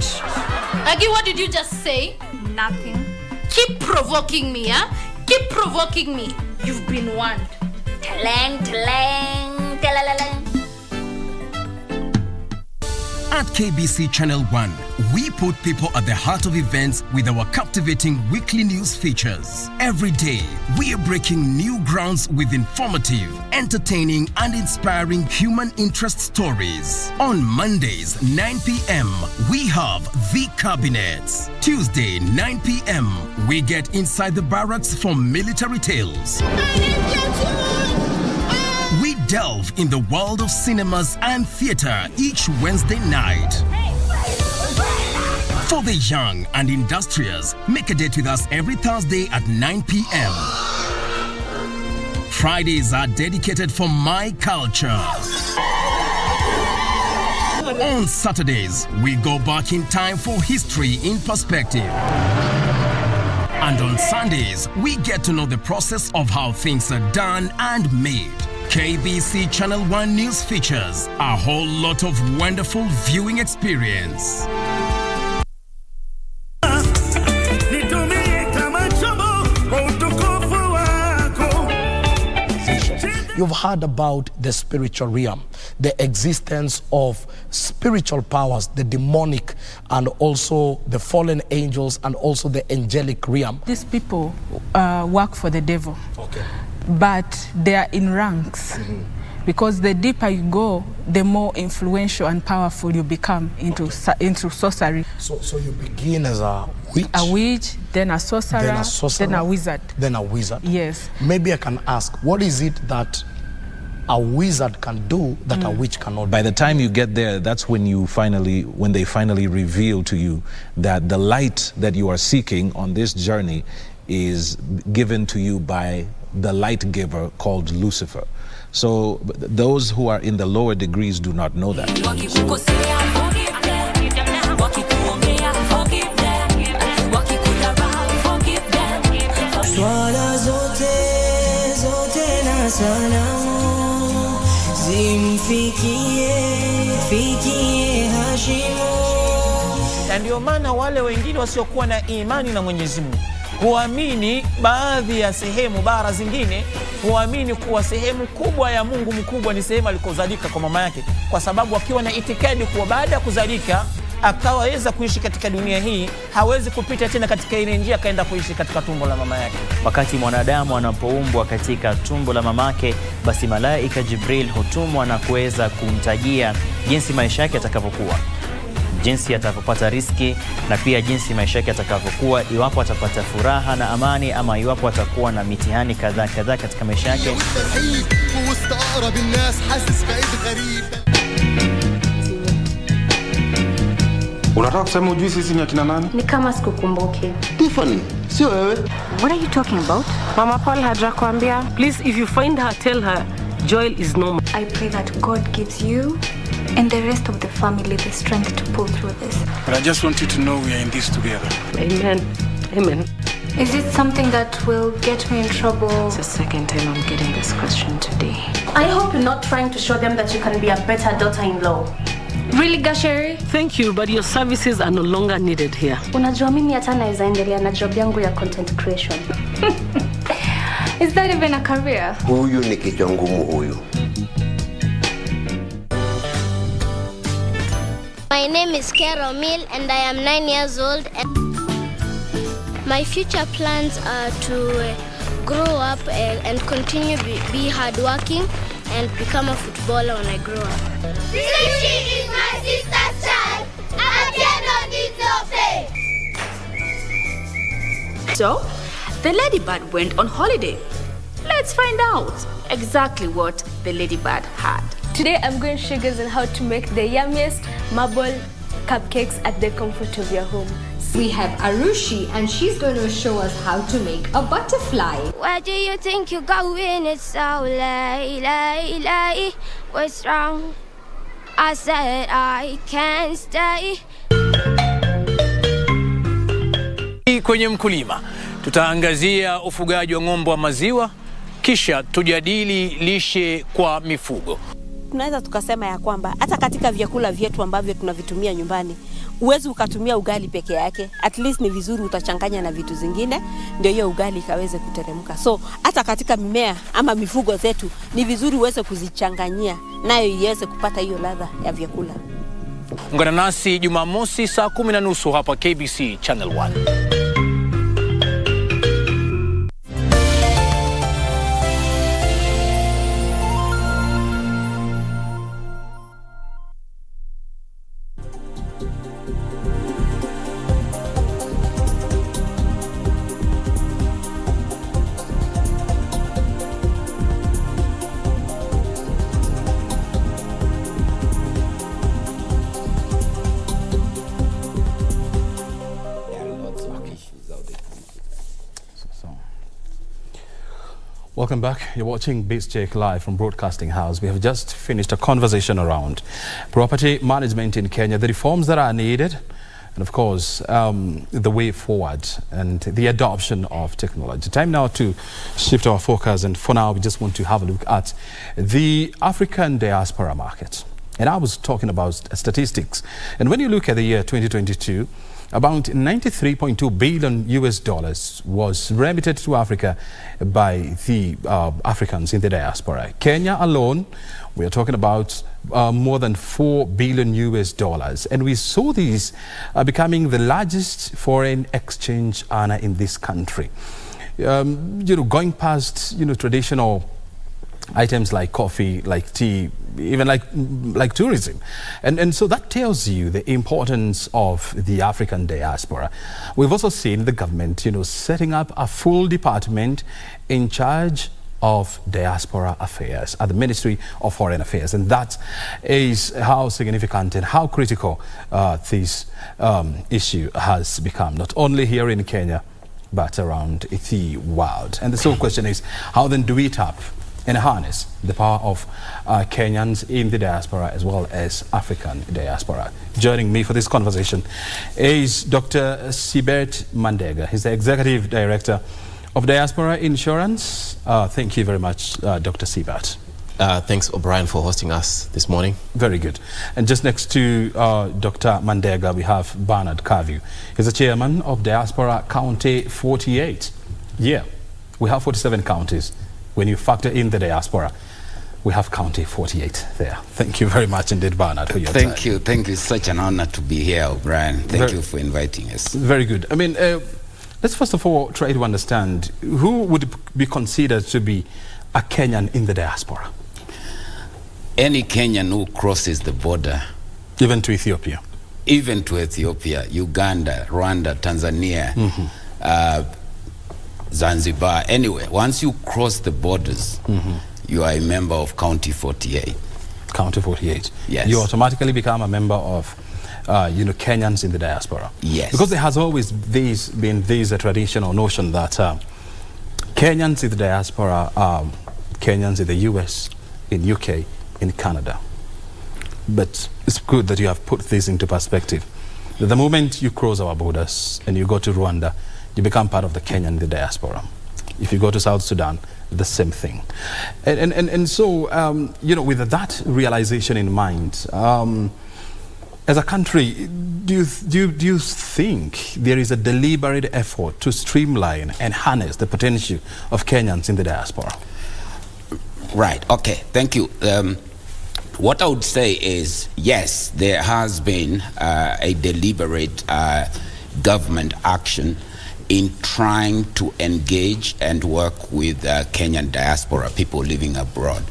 Agi, what did you just say? Nothing. Keep provoking me, huh? Keep provoking me. You've been warned. Telang, telang, telalalang. At KBC Channel 1, we put people at the heart of events with our captivating weekly news features. Every day, we are breaking new grounds with informative, entertaining, and inspiring human interest stories. On Mondays, 9 p.m., we have The Cabinets. Tuesday, 9 p.m., we get inside the barracks for military tales. We delve in the world of cinemas and theater each Wednesday night. For the young and industrious, make a date with us every Thursday at 9 p.m. Fridays are dedicated for my culture. On Saturdays, we go back in time for history in perspective. And on Sundays, we get to know the process of how things are done and made. KBC Channel 1 News features a whole lot of wonderful viewing experience. You've heard about the spiritual realm, the existence of spiritual powers, the demonic, and also the fallen angels, and also the angelic realm. These people work for the devil. Okay. But they are in ranks, because the deeper you go, the more influential and powerful you become into sorcery. So you begin as a witch? A witch, then a sorcerer, then a wizard. Then a wizard. Yes. Maybe I can ask, what is it that a wizard can do that a witch cannot do? By the time you get there, that's when they finally reveal to you that the light that you are seeking on this journey is given to you by the light giver called Lucifer. So those who are in the lower degrees do not know that. Na ndio maana wale wengine wasiokuwa na imani na Mwenyezi Mungu huamini baadhi ya sehemu, bara zingine huamini kuwa sehemu kubwa ya Mungu mkubwa ni sehemu alikozalika kwa mama yake, kwa sababu akiwa na itikadi kuwa baada ya kuzalika akaweza kuishi katika dunia hii, hawezi kupita tena katika ile njia akaenda kuishi katika tumbo la mama yake. Wakati mwanadamu anapoumbwa katika tumbo la mamake, basi malaika Jibril hutumwa na kuweza kumtajia jinsi maisha yake yatakavyokuwa, jinsi atapopata riski, na pia jinsi maisha yake atakavyokuwa, iwapo atapata furaha na amani ama iwapo atakuwa na mitihani kadhaa katika maisha yake. Unataka kusema ujui sisi ni akina nani? Ni kama sikukumbuki. Tiffany, sio wewe. What are you talking about? Mama Paul hajakwambia? Please, if you find her, tell her Joel is normal. I pray that God gives you and the rest of the family the strength to pull through this. But I just want you to know we are in this together. Amen. Amen. Is it something that will get me in trouble? It's the second time I'm getting this question today. I hope you're not trying to show them that you can be a better daughter-in-law. Really, Gasheri? Thank you, but your services are no longer needed here. Unajua mimi hata naweza endelea na job yangu ya content creation. Is that even a career? Huyu ni kichwa ngumu huyu. My name is Carol Mill and I am 9 years old. My future plans are to grow up and continue be hardworking and become a footballer when I grow up. She is my sister's child. I cannot disobey. So, the ladybird went on holiday. Let's find out exactly what the ladybird had. Today I'm going to show you guys on how to make the yummiest marble cupcakes at the comfort of your home. We have Arushi and she's going to show us how to make a butterfly. Where do you think you're going? It's so late. What's wrong? I said I can't stay. Kwenye mkulima tutaangazia ufugaji wa ng'ombe wa maziwa, kisha tujadili lishe kwa mifugo. Tunaweza tukasema ya kwamba hata katika vyakula vyetu ambavyo tunavitumia nyumbani, Uwezi ukatumia ugali peke yake. At least ni vizuri utachanganya na vitu zingine ndio hiyo ugali ikaweze kuteremka. So hata katika mimea ama mifugo zetu ni vizuri uweze kuzichanganyia nayo iweze kupata hiyo ladha ya vyakula. Ungana nasi Jumamosi saa 10:30 hapa KBC Channel 1. Welcome back. You're watching Base Check live from Broadcasting House. We have just finished a conversation around property management in Kenya, the reforms that are needed, and of course, the way forward and the adoption of technology. Time now to shift our focus, and for now, we just want to have a look at the African diaspora market. And I was talking about statistics. And when you look at the year 2022, about $93.2 billion was remitted to Africa by the Africans in the diaspora. Kenya alone, we are talking about more than $4 billion. And we saw these becoming the largest foreign exchange earner in this country. Going past, traditional items like coffee, like tea, even like tourism. And so that tells you the importance of the African diaspora. We've also seen the government, setting up a full department in charge of diaspora affairs at the Ministry of Foreign Affairs. And that is how significant and how critical this issue has become, not only here in Kenya, but around the world. And the sole question is, how then do we tap and harness the power of Kenyans in the diaspora as well as African diaspora? Joining me for this conversation is Dr. Sibert Mandega. He's the Executive Director of Diaspora Insurance. Thank you very much, Dr. Sibert. Thanks, O'Brien, for hosting us this morning. Very good. And just next to Dr. Mandega, we have Bernard Kaviu. He's the Chairman of Diaspora County 48. Yeah, we have 47 counties. When you factor in the diaspora, we have County 48 there. Thank you very much indeed, Bernard, for your time. Thank you. It's such an honor to be here, O'Brien. Thank you for inviting us. Very good. I mean, let's first of all try to understand who would be considered to be a Kenyan in the diaspora? Any Kenyan who crosses the border. Even to Ethiopia? Even to Ethiopia, Uganda, Rwanda, Tanzania, Zanzibar. Anyway, once you cross the borders, you are a member of County 48. County 48. Yes. You automatically become a member of, Kenyans in the diaspora. Yes. Because there has always been this traditional notion that Kenyans in the diaspora are Kenyans in the US, in UK, in Canada. But it's good that you have put this into perspective. The moment you cross our borders and you go to Rwanda, you become part of the Kenyan in the diaspora. If you go to South Sudan, the same thing. And so, with that realization in mind, as a country, do you think there is a deliberate effort to streamline and harness the potential of Kenyans in the diaspora? Right, okay, thank you. What I would say is, yes, there has been a deliberate government action in trying to engage and work with Kenyan diaspora, people living abroad.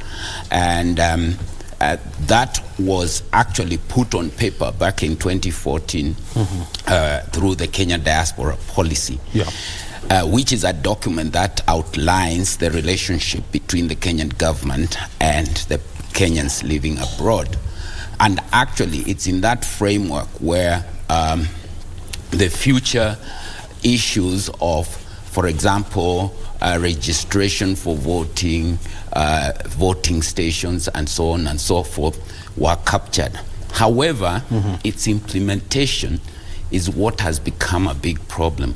And that was actually put on paper back in 2014 through the Kenyan diaspora policy, which is a document that outlines the relationship between the Kenyan government and the Kenyans living abroad. And actually, it's in that framework where the future issues of, for example, registration for voting, voting stations, and so on and so forth were captured. However, its implementation is what has become a big problem.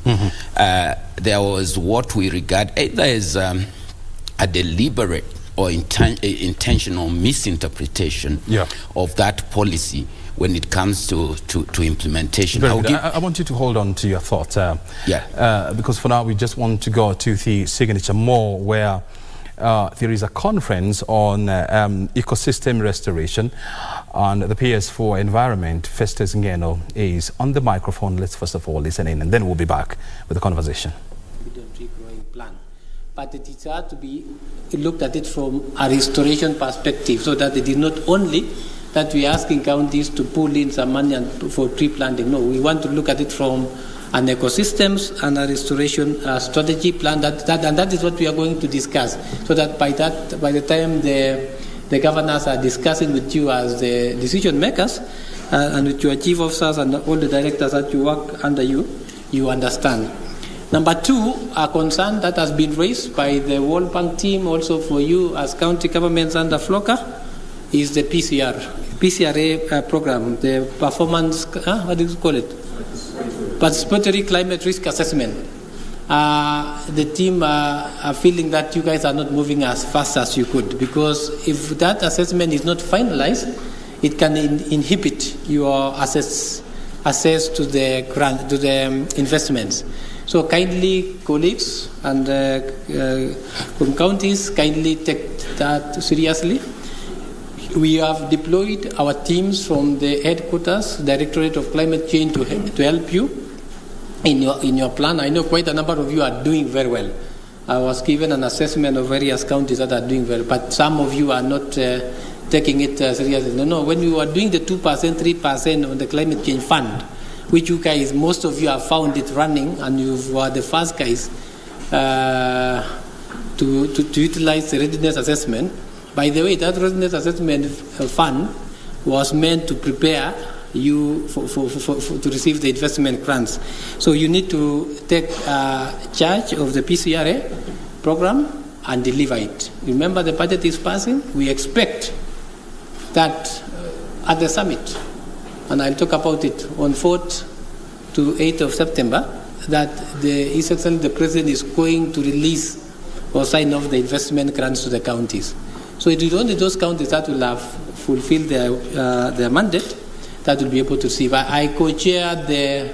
There was what we regard either as a deliberate or intentional misinterpretation of that policy, when it comes to implementation. I want you to hold on to your thought. Because for now we just want to go to the signature more, where there is a conference on ecosystem restoration, and the PS for Environment, Festus Ngeno, is on the microphone. Let's first of all listen in, and then we'll be back with the conversation. Tree growing plan. But it is hard to be looked at it from a restoration perspective, so that it is not only that we are asking counties to pull in some money for tree planting. No, we want to look at it from an ecosystems and a restoration strategy plan. That is what we are going to discuss. So that by the time the governors are discussing with you as the decision makers, and with your chief officers and all the directors that you work under you understand. Number two, a concern that has been raised by the World Bank team, also for you as county governments under FLOCA, is the PCRA program, the performance, what do you call it? Participatory climate risk assessment. The team are feeling that you guys are not moving as fast as you could, because if that assessment is not finalized, it can inhibit your access to the grant, to the investments. So kindly, colleagues and from counties, kindly take that seriously. We have deployed our teams from the headquarters, Directorate of Climate Change, to help you in your plan. I know quite a number of you are doing very well. I was given an assessment of various counties that are doing well, but some of you are not taking it seriously. No, when you are doing the 2%, 3% on the climate change fund, which you guys, most of you have found it running, and you were the first guys to utilize the readiness assessment. By the way, that readiness assessment fund was meant to prepare you to receive the investment grants. So you need to take charge of the PCRA program and deliver it. Remember, the budget is passing. We expect that at the summit, and I'll talk about it on 4th to 8th of September, that His Excellency the President is going to release or sign off the investment grants to the counties. So it is only those counties that will have fulfilled their mandate that will be able to receive. I co-chair the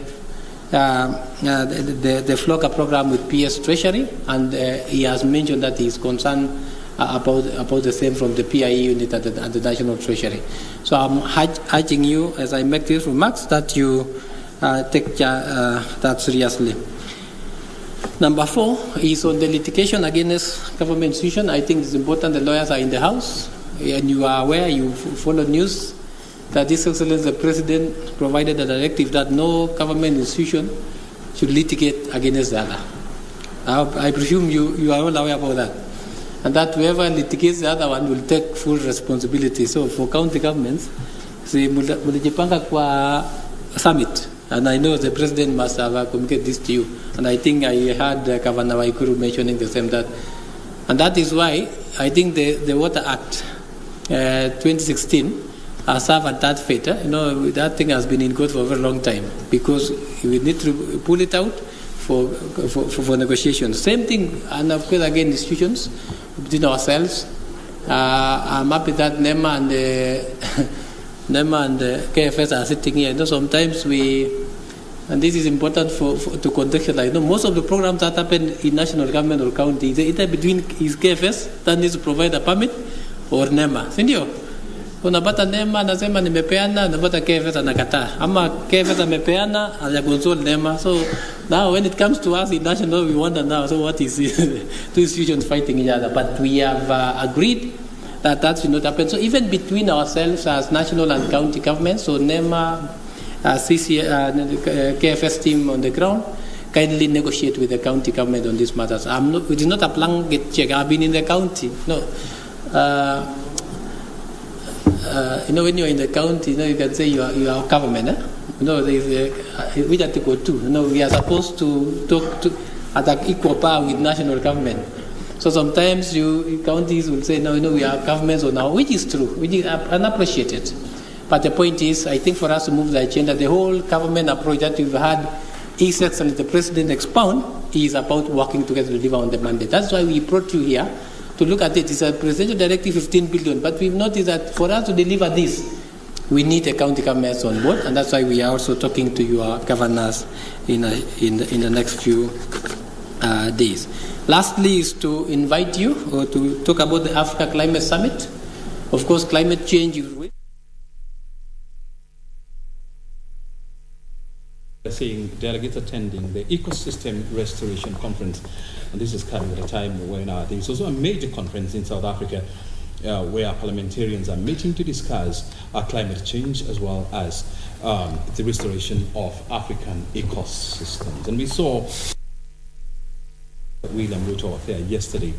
FLOCA program with PS Treasury, and he has mentioned that he is concerned about the same from the PIE unit at the National Treasury. So I'm urging you, as I make these remarks, that you take that seriously. Number 4 is on the litigation against government institutions. I think it's important the lawyers are in the house, and you are aware, you follow news, that His Excellency the President provided a directive that no government institution should litigate against the other. I presume you are all aware about that. And that whoever litigates the other one will take full responsibility. So for county governments, mulijipanga kwa summit. And I know the President must have communicated this to you. And I think I heard Governor Waikuru mentioning the same that. And that is why I think the Water Act 2016 has served that fate. That thing has been in court for a very long time, because we need to pull it out for negotiations. Same thing, and of course, again, institutions between ourselves. I'm happy that NEMA and KFS are sitting here. Sometimes and this is important to contextualize. Most of the programs that happen in national government or county, either between KFS that needs to provide a permit or NEMA. Sindio? Unapata NEMA anasema nimepeana, unapata KFS anakataa. Ama KFS amepeana, hajakonsult NEMA. So now when it comes to us in national, we wonder now, so what is two institutions fighting each other? But we have agreed that should not happen. So even between ourselves as national and county governments, so NEMA, KFS team on the ground, kindly negotiate with the county government on these matters. It is not a blanket check. I've been in the county. No. When you're in the county, you can say you are government. We have to go too. We are supposed to talk at an equal power with national government. So sometimes counties will say, no, we are governments or now, which is true, which is unappreciated. But the point is, I think for us to move the agenda, the whole government approach that we've had, His Excellency the President expound, is about working together to deliver on the mandate. That's why we brought you here to look at it. It's a presidential directive, 15 billion, but we've noticed that for us to deliver this, we need the county governments on board, and that's why we are also talking to your governors in the next few days. Lastly is to invite you to talk about the Africa Climate Summit. Of course, climate change is saying delegates attending the Ecosystem Restoration Conference, and this is coming at a time when there's also a major conference in South Africa where parliamentarians are meeting to discuss climate change as well as the restoration of African ecosystems. And we saw William Ruto there yesterday,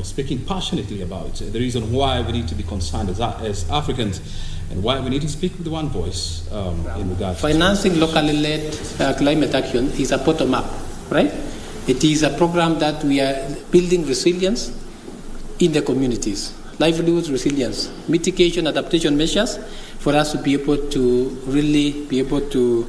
speaking passionately about the reason why we need to be concerned as Africans and why we need to speak with one voice in regards financing to locally led climate action is a bottom-up, right? It is a program that we are building resilience in the communities, livelihood resilience, mitigation, adaptation measures for us to be able to really be able to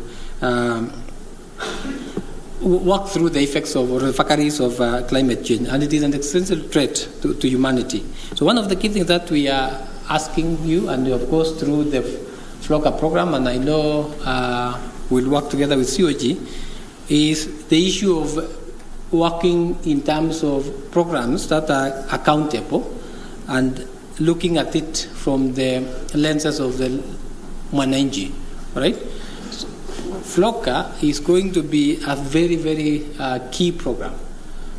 walk through the effects of or the vagaries of climate change, and it is an existential threat to humanity. So one of the key things that we are asking you, and of course through the FLOCA program, and I know we'll work together with COG, is the issue of working in terms of programs that are accountable and looking at it from the lenses of the mwananchi, right? FLOCA is going to be a very, very key program.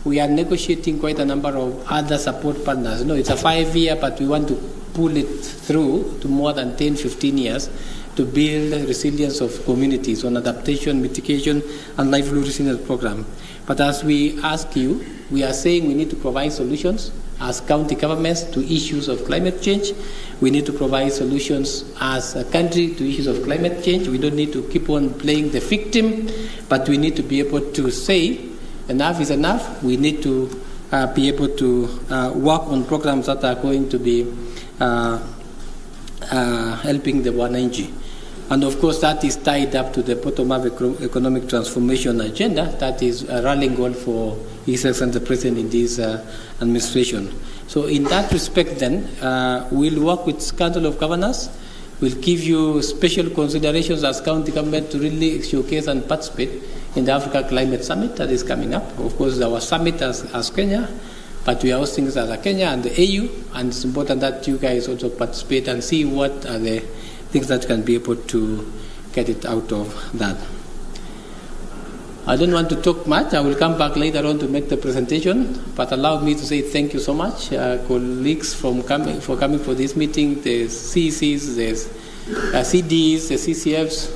We are negotiating quite a number of other support partners. It's a 5-year, but we want to pull it through to more than 10, 15 years to build resilience of communities on adaptation, mitigation, and livelihood resilience program. But as we ask you, we are saying we need to provide solutions as county governments to issues of climate change. We need to provide solutions as a country to issues of climate change. We don't need to keep on playing the victim, but we need to be able to say enough is enough. We need to be able to work on programs that are going to be helping the mwananchi. And of course, that is tied up to the bottom-up economic transformation agenda that is a rallying goal for His Excellency the President in this administration. So in that respect then, we'll work with Council of Governors. We'll give you special considerations as county government to really showcase and participate in the Africa Climate Summit that is coming up. Of course, our summit as Kenya, but we are hosting this as a Kenya and the AU, and it's important that you guys also participate and see what are the things that can be able to get it out of that. I don't want to talk much. I will come back later on to make the presentation, but allow me to say thank you so much, colleagues, for coming for this meeting, the CCs, the CDs, the CCFs,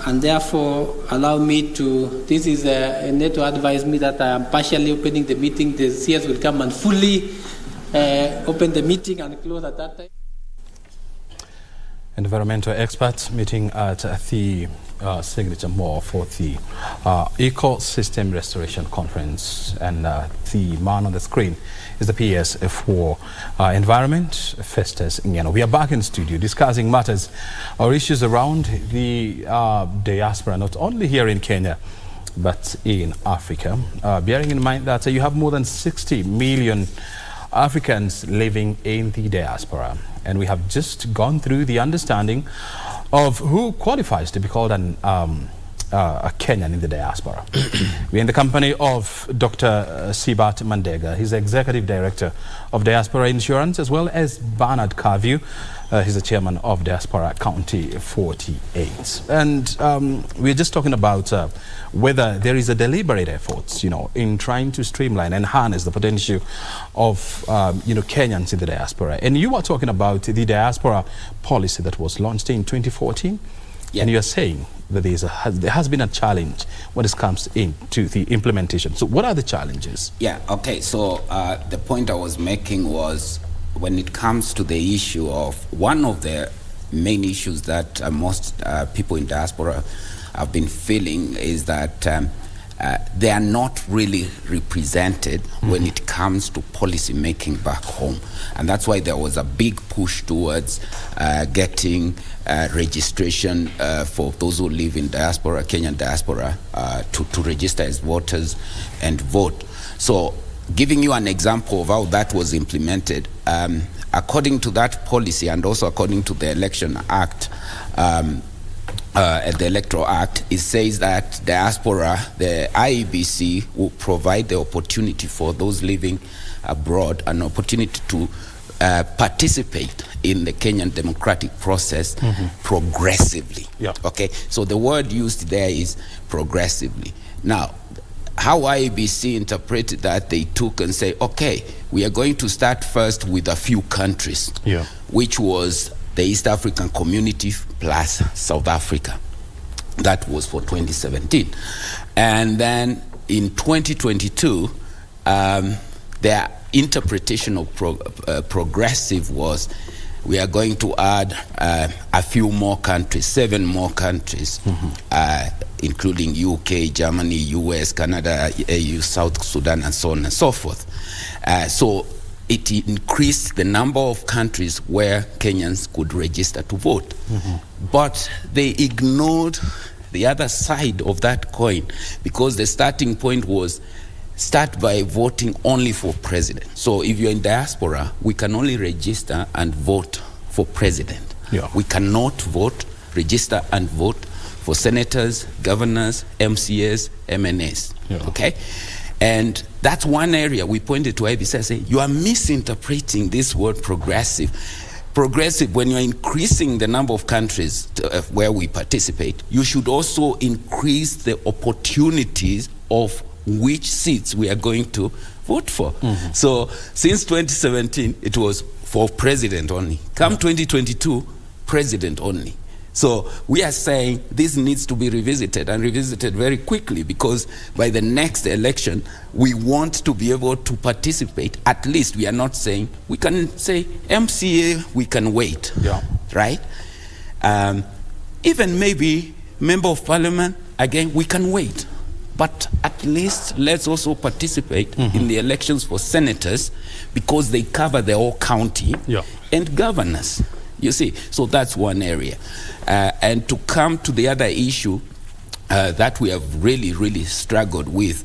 and therefore allow me to, this is a need to advise me that I am partially opening the meeting. The CS will come and fully open the meeting and close at that time. Environmental experts meeting at the Signature Mall for the Ecosystem Restoration Conference, and the man on the screen is the PS for Environment, Festus Ngeno. We are back in studio discussing matters or issues around the diaspora, not only here in Kenya but in Africa, bearing in mind that you have more than 60 million Africans living in the diaspora. And we have just gone through the understanding of who qualifies to be called a Kenyan in the diaspora. We're in the company of Dr. Sibat Mandega. He's the Executive Director of Diaspora Insurance, as well as Bernard Carview. He's the Chairman of Diaspora County 48. And we're just talking about whether there is a deliberate effort, in trying to streamline and harness the potential of, Kenyans in the diaspora. And you are talking about the diaspora policy that was launched in 2014. Yeah. And you are saying that there has been a challenge when it comes into the implementation. So what are the challenges? Yeah, okay. So the point I was making was, when it comes to the issue of one of the main issues that most people in diaspora have been feeling is that they are not really represented when it comes to policy making back home. And that's why there was a big push towards getting registration for those who live in diaspora, Kenyan diaspora, to register as voters and vote. So giving you an example of how that was implemented, according to that policy and also according to the Election Act, the Electoral Act, it says that Diaspora, the IEBC, will provide the opportunity for those living abroad an opportunity to participate in the Kenyan democratic process progressively. Yeah. Okay, so the word used there is progressively. Now, how IEBC interpreted that, they took and say, okay, we are going to start first with a few countries, which was the East African Community plus South Africa. That was for 2017. And then in 2022, their interpretation of progressive was, we are going to add a few more countries, 7 more countries, including UK, Germany, US, Canada, AU, South Sudan, and so on and so forth. So it increased the number of countries where Kenyans could register to vote. But they ignored the other side of that coin, because the starting point was start by voting only for president. So if you're in diaspora, we can only register and vote for president. We cannot vote, register and vote for senators, governors, MCAs, MNAs. Okay? And that's one area we pointed to IBC and say, you are misinterpreting this word progressive. Progressive, when you're increasing the number of countries where we participate, you should also increase the opportunities of which seats we are going to vote for. So since 2017, it was for president only. Come 2022, president only. So we are saying this needs to be revisited, and revisited very quickly, because by the next election, we want to be able to participate. At least we are not saying, we can say MCA, we can wait, right? Even maybe member of parliament, again, we can wait. But at least let's also participate in the elections for senators, because they cover the whole county, and governors. You see, so that's one area. And to come to the other issue that we have really, really struggled with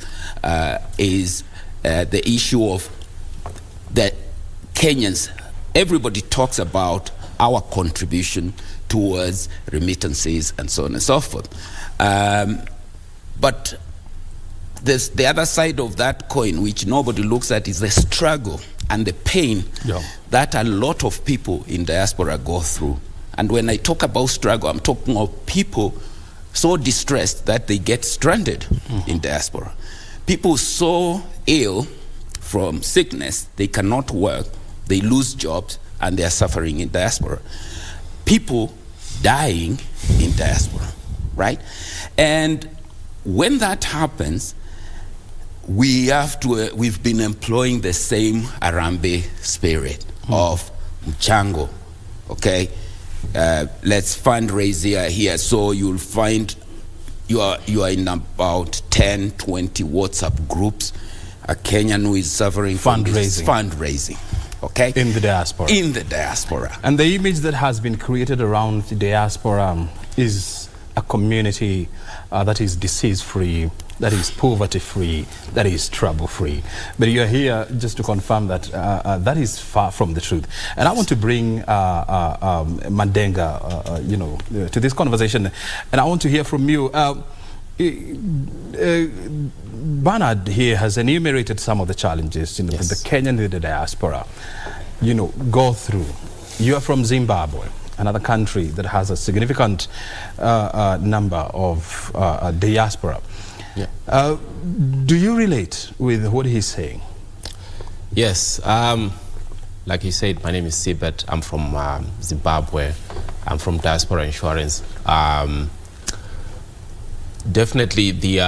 is the issue of the Kenyans. Everybody talks about our contribution towards remittances and so on and so forth. But there's the other side of that coin, which nobody looks at, is the struggle and the pain that a lot of people in diaspora go through. And when I talk about struggle, I'm talking of people so distressed that they get stranded in diaspora. People so ill from sickness, they cannot work, they lose jobs, and they are suffering in diaspora. People dying in diaspora, right? And when that happens, we've been employing the same Arambe spirit of mchango, okay? Let's fundraise here. So you'll find you are in about 10, 20 WhatsApp groups. A Kenyan who is suffering from fundraising, okay? In the diaspora. In the diaspora. And the image that has been created around the diaspora is a community that is disease-free, that is poverty-free, that is trouble-free. But you're here just to confirm that that is far from the truth. And I want to bring Mandenga, to this conversation, and I want to hear from you. Bernard here has enumerated some of the challenges that the Kenyan in the diaspora, go through. You are from Zimbabwe, another country that has a significant number of diaspora. Do you relate with what he's saying? Yes. Like he said, my name is Sibet. I'm from Zimbabwe. I'm from Diaspora Insurance. Definitely the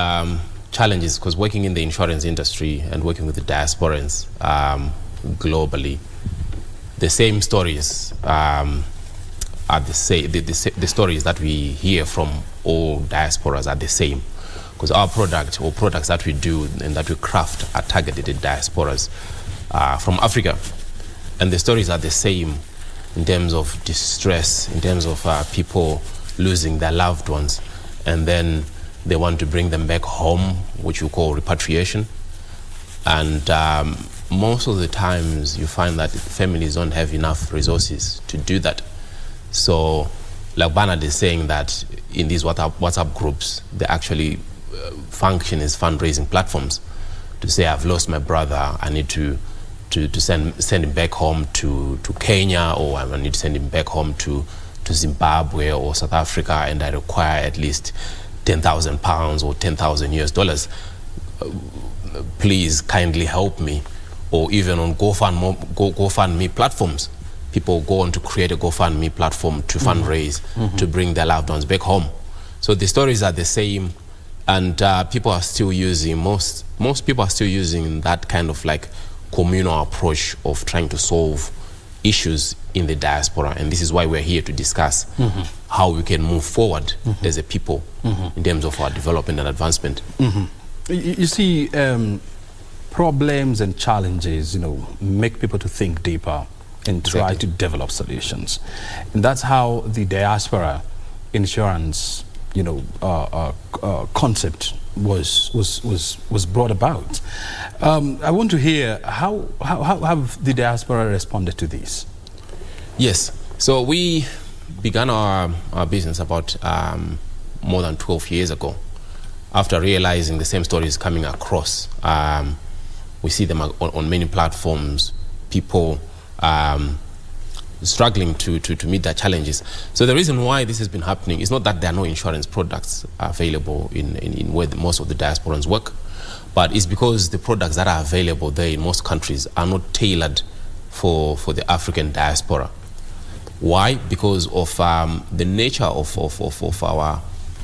challenges, because working in the insurance industry and working with the diasporans globally, the same stories are the stories that we hear from all diasporas are the same. Because our product or products that we do and that we craft are targeted at diasporas from Africa. And the stories are the same in terms of distress, in terms of people losing their loved ones. And then they want to bring them back home, which we call repatriation. And most of the times you find that families don't have enough resources to do that. So like Bernard is saying that in these WhatsApp groups, they actually function as fundraising platforms to say, I've lost my brother, I need to send him back home to Kenya, or I need to send him back home to Zimbabwe or South Africa, and I require at least £10,000 or $10,000. Please kindly help me. Or even on GoFundMe platforms, people go on to create a GoFundMe platform to fundraise, to bring their loved ones back home. So the stories are the same, and people are still using, most people are still using that kind of like communal approach of trying to solve issues in the diaspora. And this is why we're here to discuss how we can move forward as a people in terms of our development and advancement. You see, problems and challenges, make people to think deeper and try to develop solutions. And that's how the diaspora insurance, concept was brought about. I want to hear how have the diaspora responded to this? Yes, so we began our business about more than 12 years ago. After realizing the same stories coming across, we see them on many platforms, people struggling to meet their challenges. So the reason why this has been happening is not that there are no insurance products available in where most of the diasporans work, but it's because the products that are available there in most countries are not tailored for the African diaspora. Why? Because of the nature of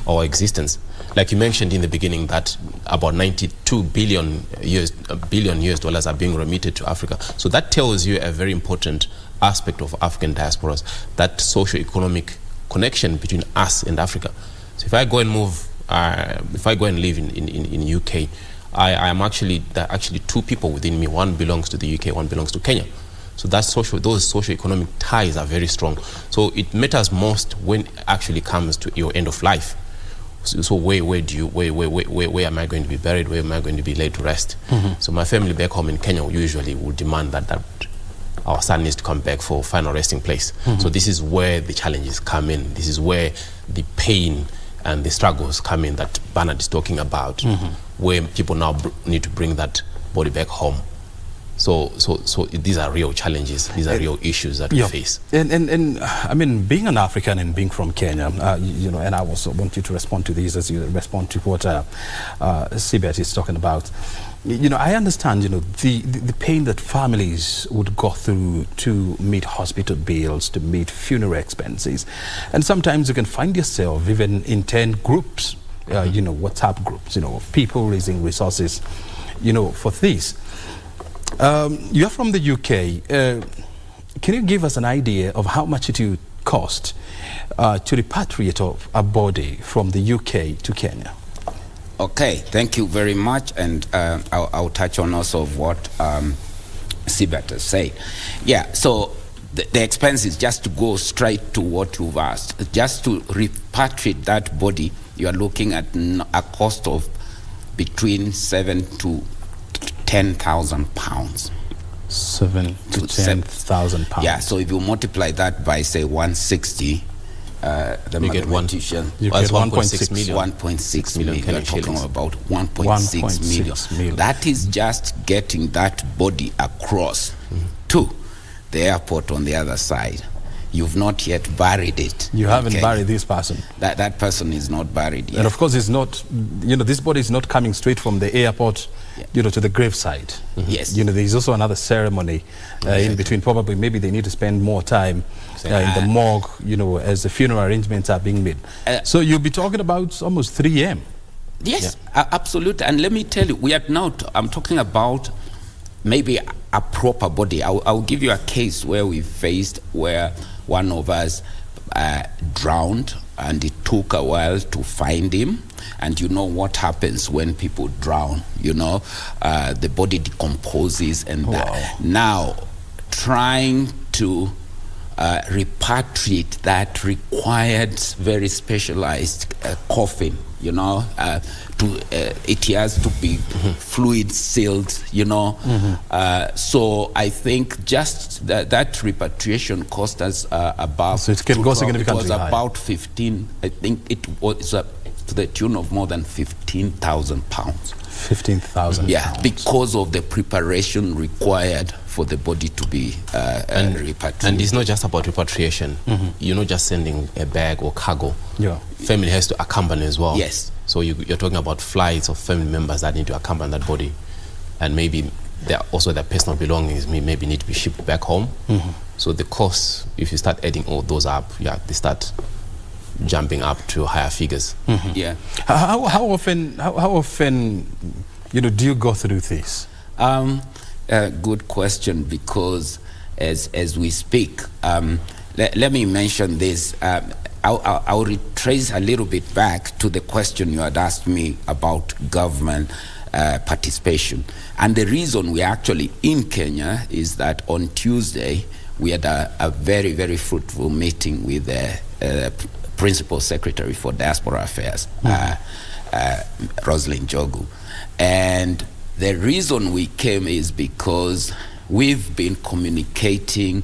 our existence. Like you mentioned in the beginning, that about 92 billion US dollars are being remitted to Africa. So that tells you a very important aspect of African diasporas, that socio-economic connection between us and Africa. So if I go and move, if I go and live in UK, I am there are actually two people within me. One belongs to the UK, one belongs to Kenya. So those socio-economic ties are very strong. So it matters most when it actually comes to your end of life. So where am I going to be buried? Where am I going to be laid to rest? So my family back home in Kenya usually will demand that our son needs to come back for final resting place. So this is where the challenges come in. This is where the pain and the struggles come in that Bernard is talking about, where people now need to bring that body back home. So these are real challenges. These are real issues that we face. And I mean, being an African and being from Kenya, and I also want you to respond to these as you respond to what Sibet is talking about. I understand, the pain that families would go through to meet hospital bills, to meet funeral expenses. And sometimes you can find yourself even in 10 groups, WhatsApp groups, of people raising resources, for this. You're from the UK. Can you give us an idea of how much it would cost to repatriate a body from the UK to Kenya? Okay, thank you very much, and I'll touch on also of what Sibet has said. Yeah, so the expense is just to go straight to what you've asked. Just to repatriate that body, you are looking at a cost of between £7,000 to £10,000. £7,000 to £10,000. Yeah, so if you multiply that by say 160, the mathematician, you get 1.6 million. 1.6 million. You're talking about 1.6 million. That is just getting that body across to the airport on the other side. You've not yet buried it. You haven't buried this person. That person is not buried yet. And of course, it's not, this body is not coming straight from the airport, to the graveside. Yes. There's also another ceremony in between. Probably, maybe they need to spend more time in the morgue, as the funeral arrangements are being made. So you'll be talking about almost 3 a.m. Yes, absolutely. And let me tell you, I'm talking about maybe a proper body. I'll give you a case where we faced where one of us drowned, and it took a while to find him. And you know what happens when people drown, the body decomposes, and now trying to repatriate that required very specialized coffin, you know, it has to be fluid sealed, you know. So I think just that repatriation cost us about, so it can go significantly it was high. about 15, I think it was to the tune of more than 15,000 pounds. 15,000 Yeah, pounds. because of the preparation required for the body to be repatriated. And it's not just about repatriation. You're not just sending a bag or cargo. Yeah. Family has to accompany as well. Yes. So you're talking about flights of family members that need to accompany that body. And maybe also their personal belongings maybe need to be shipped back home. So the costs, if you start adding all those up, they start jumping up to higher figures. Yeah. How often do you go through this? Good question, because as we speak, let me mention this. I'll retrace a little bit back to the question you had asked me about government participation. And the reason we're actually in Kenya is that on Tuesday, we had a very, very fruitful meeting with the Principal Secretary for Diaspora Affairs, Rosalind Jogu. And the reason we came is because we've been communicating,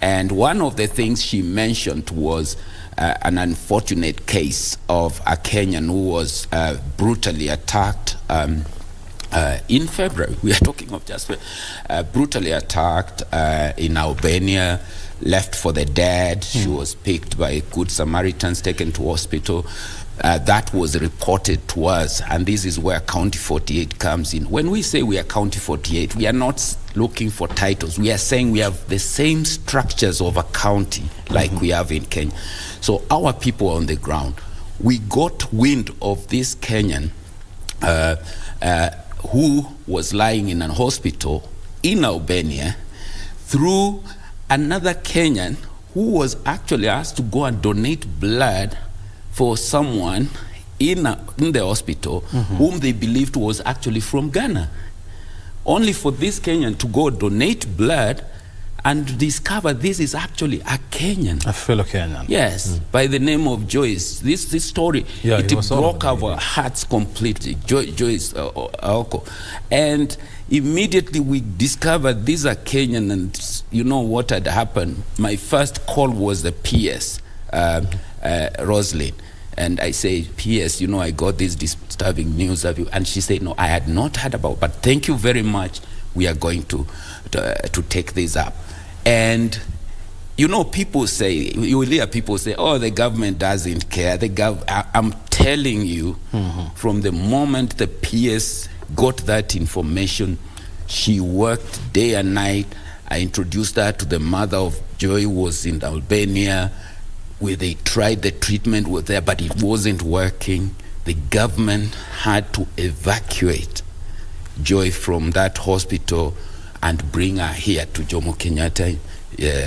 and one of the things she mentioned was an unfortunate case of a Kenyan who was brutally attacked in February. We are talking of just brutally attacked in Albania, left for the dead. She was picked by Good Samaritans, taken to hospital. That was reported to us, and this is where County 48 comes in. When we say we are County 48, we are not looking for titles. We are saying we have the same structures of a county like we have in Kenya. So our people on the ground, we got wind of this Kenyan who was lying in a hospital in Albania through another Kenyan who was actually asked to go and donate blood for someone in the hospital whom they believed was actually from Ghana. Only for this Kenyan to go donate blood and discover this is actually a Kenyan. A fellow Kenyan. Yes, by the name of Joyce. This story, it broke our hearts completely. Joyce Aoko. And immediately we discovered these are Kenyan, and you know what had happened. My first call was the PS, Rosalind. And I say, PS, you know, I got this disturbing news of you. And she said, no, I had not heard about, but thank you very much. We are going to take this up. And, you know, people say, you will hear people say, oh, the government doesn't care. I'm telling you, from the moment the PS got that information, she worked day and night. I introduced her to the mother of Joy, who was in Albania, where they tried the treatment with her, but it wasn't working. The government had to evacuate Joy from that hospital and bring her here to Jomo Kenyatta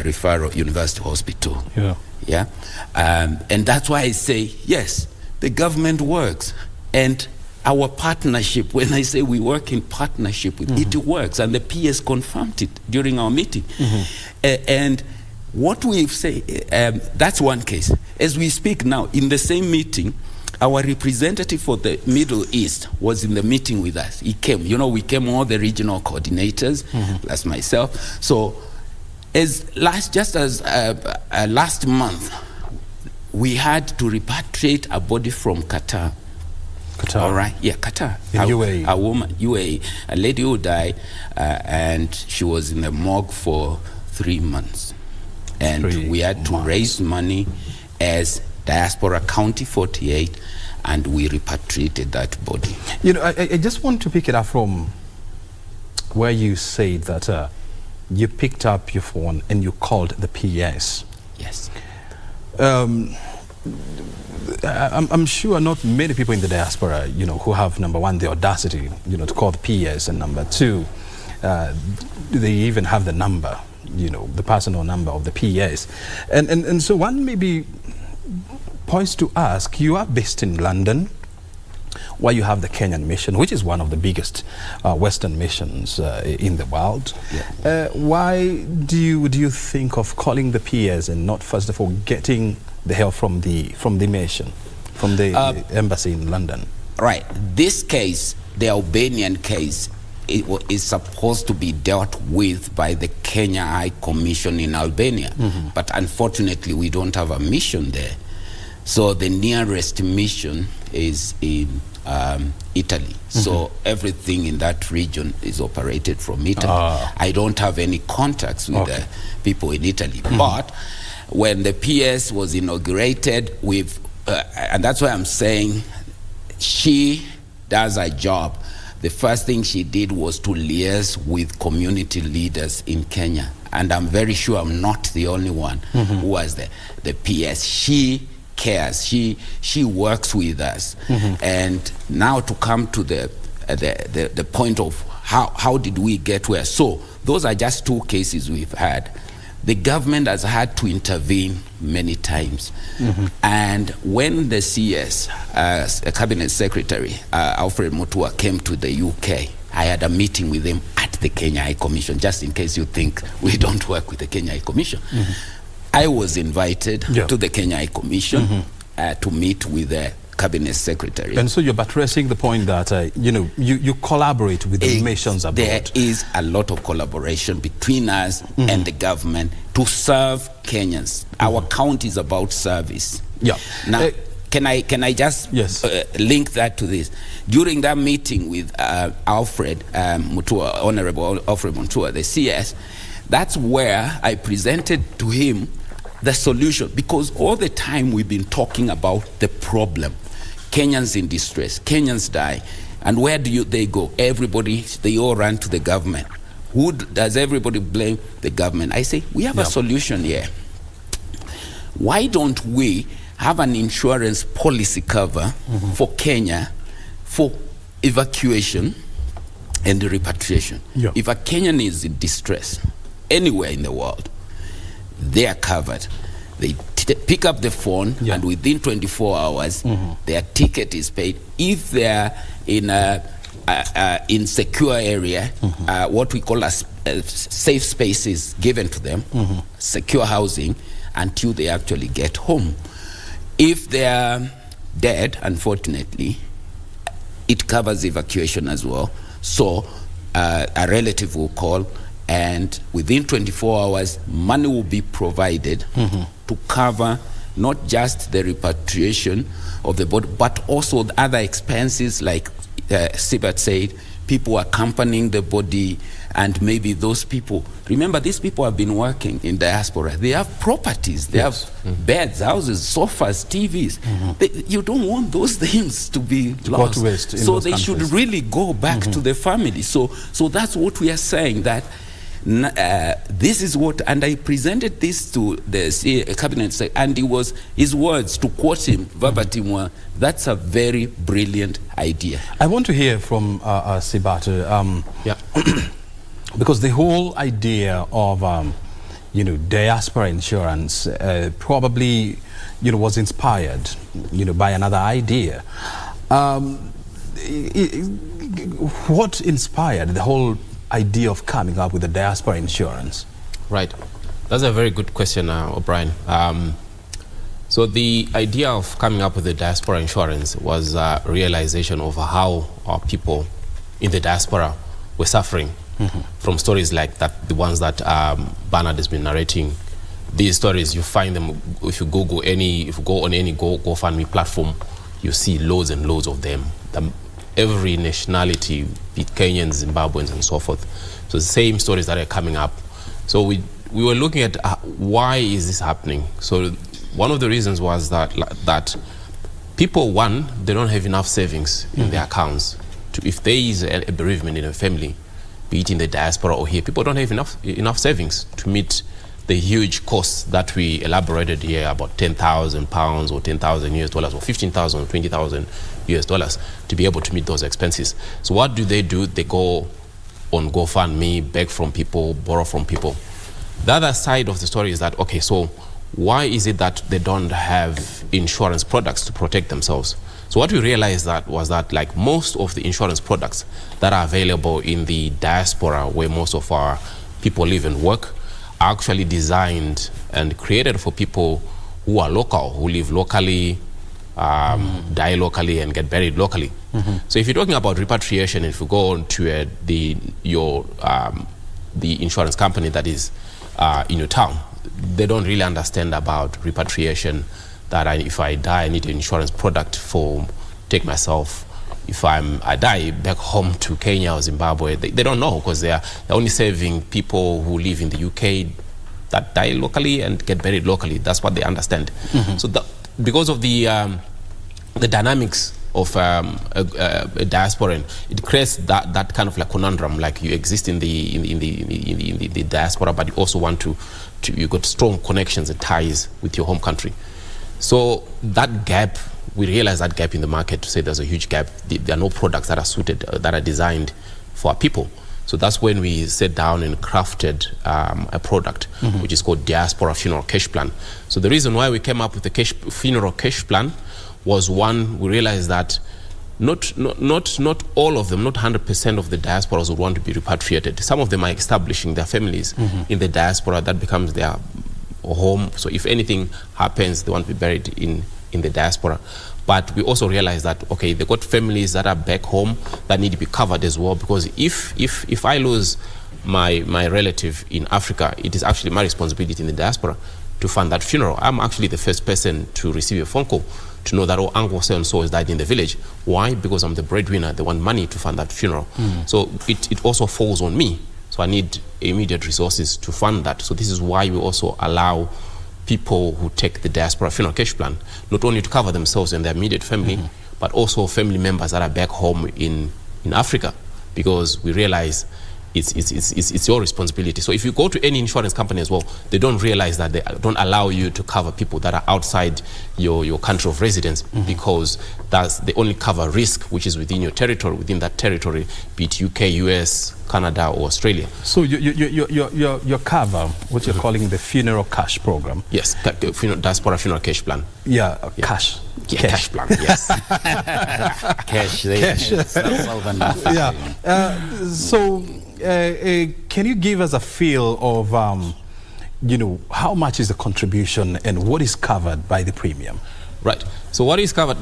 Referral University Hospital. Yeah. And that's why I say, yes, the government works. And our partnership, when I say we work in partnership with it works. And the PS confirmed it during our meeting. And what we say, that's one case. As we speak now, in the same meeting, our representative for the Middle East was in the meeting with us. He came. You know, we came, all the regional coordinators, plus myself. So, last month, we had to repatriate a body from Qatar. All right, yeah, Qatar. UAE. A woman, UAE, a lady who died, and she was in the morgue for 3 months. And we had to raise money as Diaspora County 48, and we repatriated that body. You know, I just want to pick it up from where you said that you picked up your phone and you called the PS. Yes. I'm sure not many people in the diaspora, you know, who have, number one, the audacity, you know, to call the PS, and number two, they even have the number, you know, the personal number of the PS. And so one maybe points to ask, you are based in London. why you have the Kenyan mission, which is one of the biggest Western missions in the world. Yeah. Why do you think of calling the PS and not first of all getting the help from the mission, from the embassy in London? Right. This case, the Albanian case, is supposed to be dealt with by the Kenya High Commission in Albania. But unfortunately, we don't have a mission there. So the nearest mission is in Italy. So everything in that region is operated from Italy. I don't have any contacts with the people in Italy. But when the PS was inaugurated, and that's why I'm saying she does her job. The first thing she did was to liaise with community leaders in Kenya. And I'm very sure I'm not the only one who was the PS. She cares. She works with us. And now to come to the point of how did we get where? So those are just two cases we've had. The government has had to intervene many times. And when the CS, Cabinet Secretary, Alfred Mutua, came to the UK, I had a meeting with him at the Kenya High Commission, just in case you think we don't work with the Kenya High Commission. I was invited to the Kenya High Commission to meet with the Cabinet Secretary. And so you're buttressing the point that, you collaborate with the missions abroad. There is a lot of collaboration between us and the government to serve Kenyans. Our count is about service. Now, can I just link that to this? During that meeting with Alfred Mutua, Honorable Alfred Mutua, the CS, that's where I presented to him the solution, because all the time we've been talking about the problem. Kenyans in distress, Kenyans die, and where do they go? Everybody, they all run to the government. Who does everybody blame? The government. I say, we have a solution here. Why don't we have an insurance policy cover for Kenya for evacuation and repatriation? If a Kenyan is in distress anywhere in the world, they are covered. They pick up the phone, and within 24 hours, their ticket is paid. If they are in secure area, what we call safe spaces given to them, secure housing, until they actually get home. If they are dead, unfortunately, it covers evacuation as well. So a relative will call, and within 24 hours, money will be provided to cover not just the repatriation of the body, but also the other expenses, like Sibat said, people accompanying the body, and maybe those people. Remember, these people have been working in diaspora. They have properties. They have beds, houses, sofas, TVs. You don't want those things to be lost. So they should really go back to the family. So that's what we are saying, that this is what, and I presented this to the cabinet, and his words, to quote him verbatim, were, that's a very brilliant idea. I want to hear from Sibat, because the whole idea of diaspora insurance probably was inspired by another idea. What inspired the whole idea of coming up with the diaspora insurance? Right, that's a very good question, O'Brien. So the idea of coming up with the diaspora insurance was a realization of how our people in the diaspora were suffering from stories like that, the ones that Bernard has been narrating. These stories, you find them if you go on any GoFundMe platform, you see loads and loads of them. Every nationality, be it Kenyans, Zimbabweans, and so forth. So the same stories that are coming up. So we were looking at why is this happening. So one of the reasons was that people, one, they don't have enough savings in their accounts. If there is a bereavement in a family, be it in the diaspora or here, people don't have enough savings to meet the huge costs that we elaborated here, about £10,000 or $10,000 or 15,000 or 20,000 US dollars to be able to meet those expenses. So what do? They go on GoFundMe, beg from people, borrow from people. The other side of the story is that, okay, so why is it that they don't have insurance products to protect themselves? So what we realized was that like most of the insurance products that are available in the diaspora, where most of our people live and work, are actually designed and created for people who are local, who live locally, die locally, and get buried locally. So if you're talking about repatriation, if you go on to the insurance company that is in your town, they don't really understand about repatriation, that if I die, I need an insurance product for take myself. If I die back home to Kenya or Zimbabwe, they don't know, because they're only saving people who live in the UK that die locally and get buried locally. That's what they understand. So because of the dynamics of a diasporan, it creates that kind of like conundrum. Like you exist in the diaspora, but you also want to you got strong connections and ties with your home country. So that gap, we realize that gap in the market, to say there's a huge gap. There are no products that are suited, that are designed for our people. So that's when we sat down and crafted a product, which is called Diaspora Funeral Cash Plan. So the reason why we came up with the funeral cash plan was, one, we realized that not all of them, not 100% of the diasporas would want to be repatriated. Some of them are establishing their families in the diaspora. That becomes their home. So if anything happens, they want to be buried in the diaspora. But we also realize that, okay, they've got families that are back home that need to be covered as well, because if I lose my relative in Africa, it is actually my responsibility in the diaspora to fund that funeral. I'm actually the first person to receive a phone call to know that, oh, uncle so-and-so has died in the village. Why? Because I'm the breadwinner. They want money to fund that funeral. So it also falls on me. So I need immediate resources to fund that. So this is why we also allow people who take the Diaspora Funeral Cash Plan, not only to cover themselves and their immediate family, but also family members that are back home in Africa, because we realize it's your responsibility. So if you go to any insurance company as well, they don't realize that they don't allow you to cover people that are outside your country of residence, because they only cover risk which is within your territory, within that territory, be it UK, US, Canada, or Australia. So your cover, what you're calling the funeral cash program? Yes, Diaspora Funeral Cash Plan. Yeah, cash. Yeah, cash plan, yes. Cash. Yeah. So can you give us a feel of, how much is the contribution and what is covered by the premium? Right. So what is covered?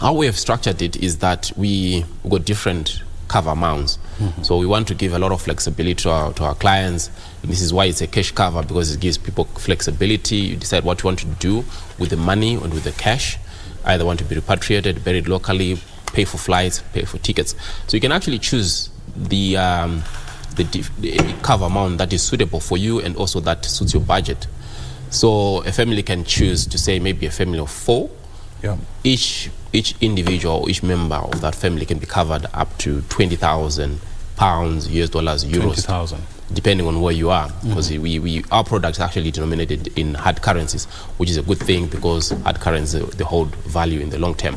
How we have structured it is that we got different cover amounts. So we want to give a lot of flexibility to our clients. And this is why it's a cash cover, because it gives people flexibility. You decide what you want to do with the money and with the cash. Either want to be repatriated, buried locally, pay for flights, pay for tickets. So you can actually choose the cover amount that is suitable for you and also that suits your budget. So a family can choose to say maybe a family of 4. Yeah. Each individual, each member of that family can be covered up to £20,000, US dollars, euros. 20,000. Depending on where you are, because our products are actually denominated in hard currencies, which is a good thing, because hard currencies they hold value in the long term.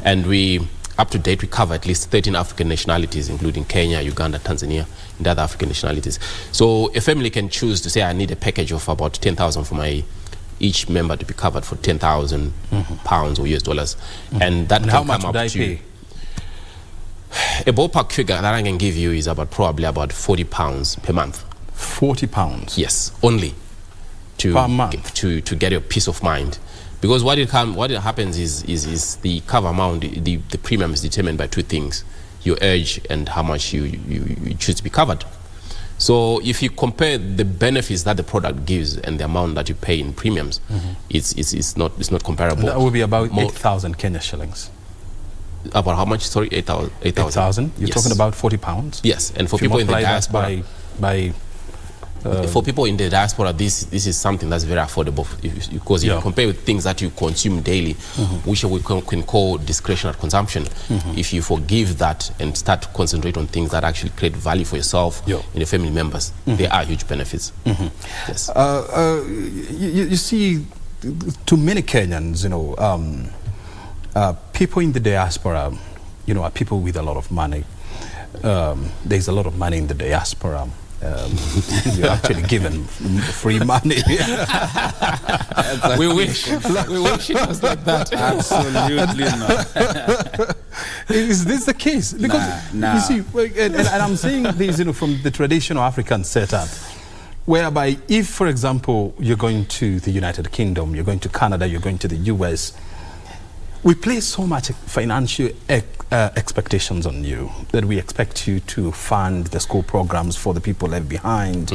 And up to date, we cover at least 13 African nationalities, including Kenya, Uganda, Tanzania, and other African nationalities. So a family can choose to say, I need a package of about 10,000 for each member to be covered for 10,000 pounds or US dollars. And that and can how much come up would I to pay? A ballpark figure that I can give you is probably about £40 per month. £40? Yes, only per month to get your peace of mind. Because what happens is the cover amount, the premium is determined by 2 things: your age and how much you choose to be covered. So if you compare the benefits that the product gives and the amount that you pay in premiums, it's not comparable. That would be about 8,000 Kenya shillings. About how much? Sorry, 8,000. 8,000. You're talking about £40. Yes, and for people in the diaspora, for people in the diaspora, this is something that's very affordable, because if you compare with things that you consume daily, which we can call discretionary consumption, if you forgive that and start to concentrate on things that actually create value for yourself and your family members, there are huge benefits. Yes. You see, to many Kenyans, people in the diaspora, are people with a lot of money. There's a lot of money in the diaspora. you're actually given free money. We wish it was like that. Absolutely not. Is this the case? Because you see, and I'm saying this, from the traditional African setup, whereby if, for example, you're going to the United Kingdom, you're going to Canada, you're going to the US, we place so much financial expectations on you that we expect you to fund the school programs for the people left behind,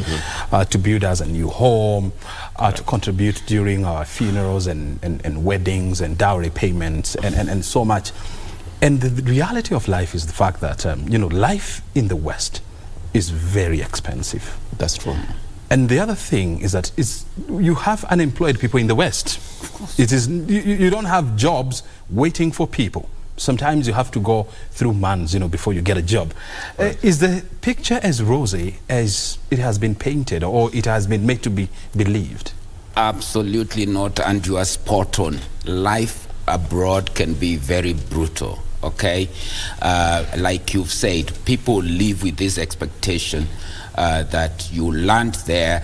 to build us a new home, to contribute during our funerals and weddings and dowry payments and so much. And the reality of life is the fact that, life in the West is very expensive. That's true. And the other thing is that you have unemployed people in the West. It is you don't have jobs waiting for people. Sometimes you have to go through months, before you get a job. Right. Is the picture as rosy as it has been painted, or it has been made to be believed? Absolutely not, and you are spot on. Life abroad can be very brutal. Okay, like you've said, people live with this expectation that you land there,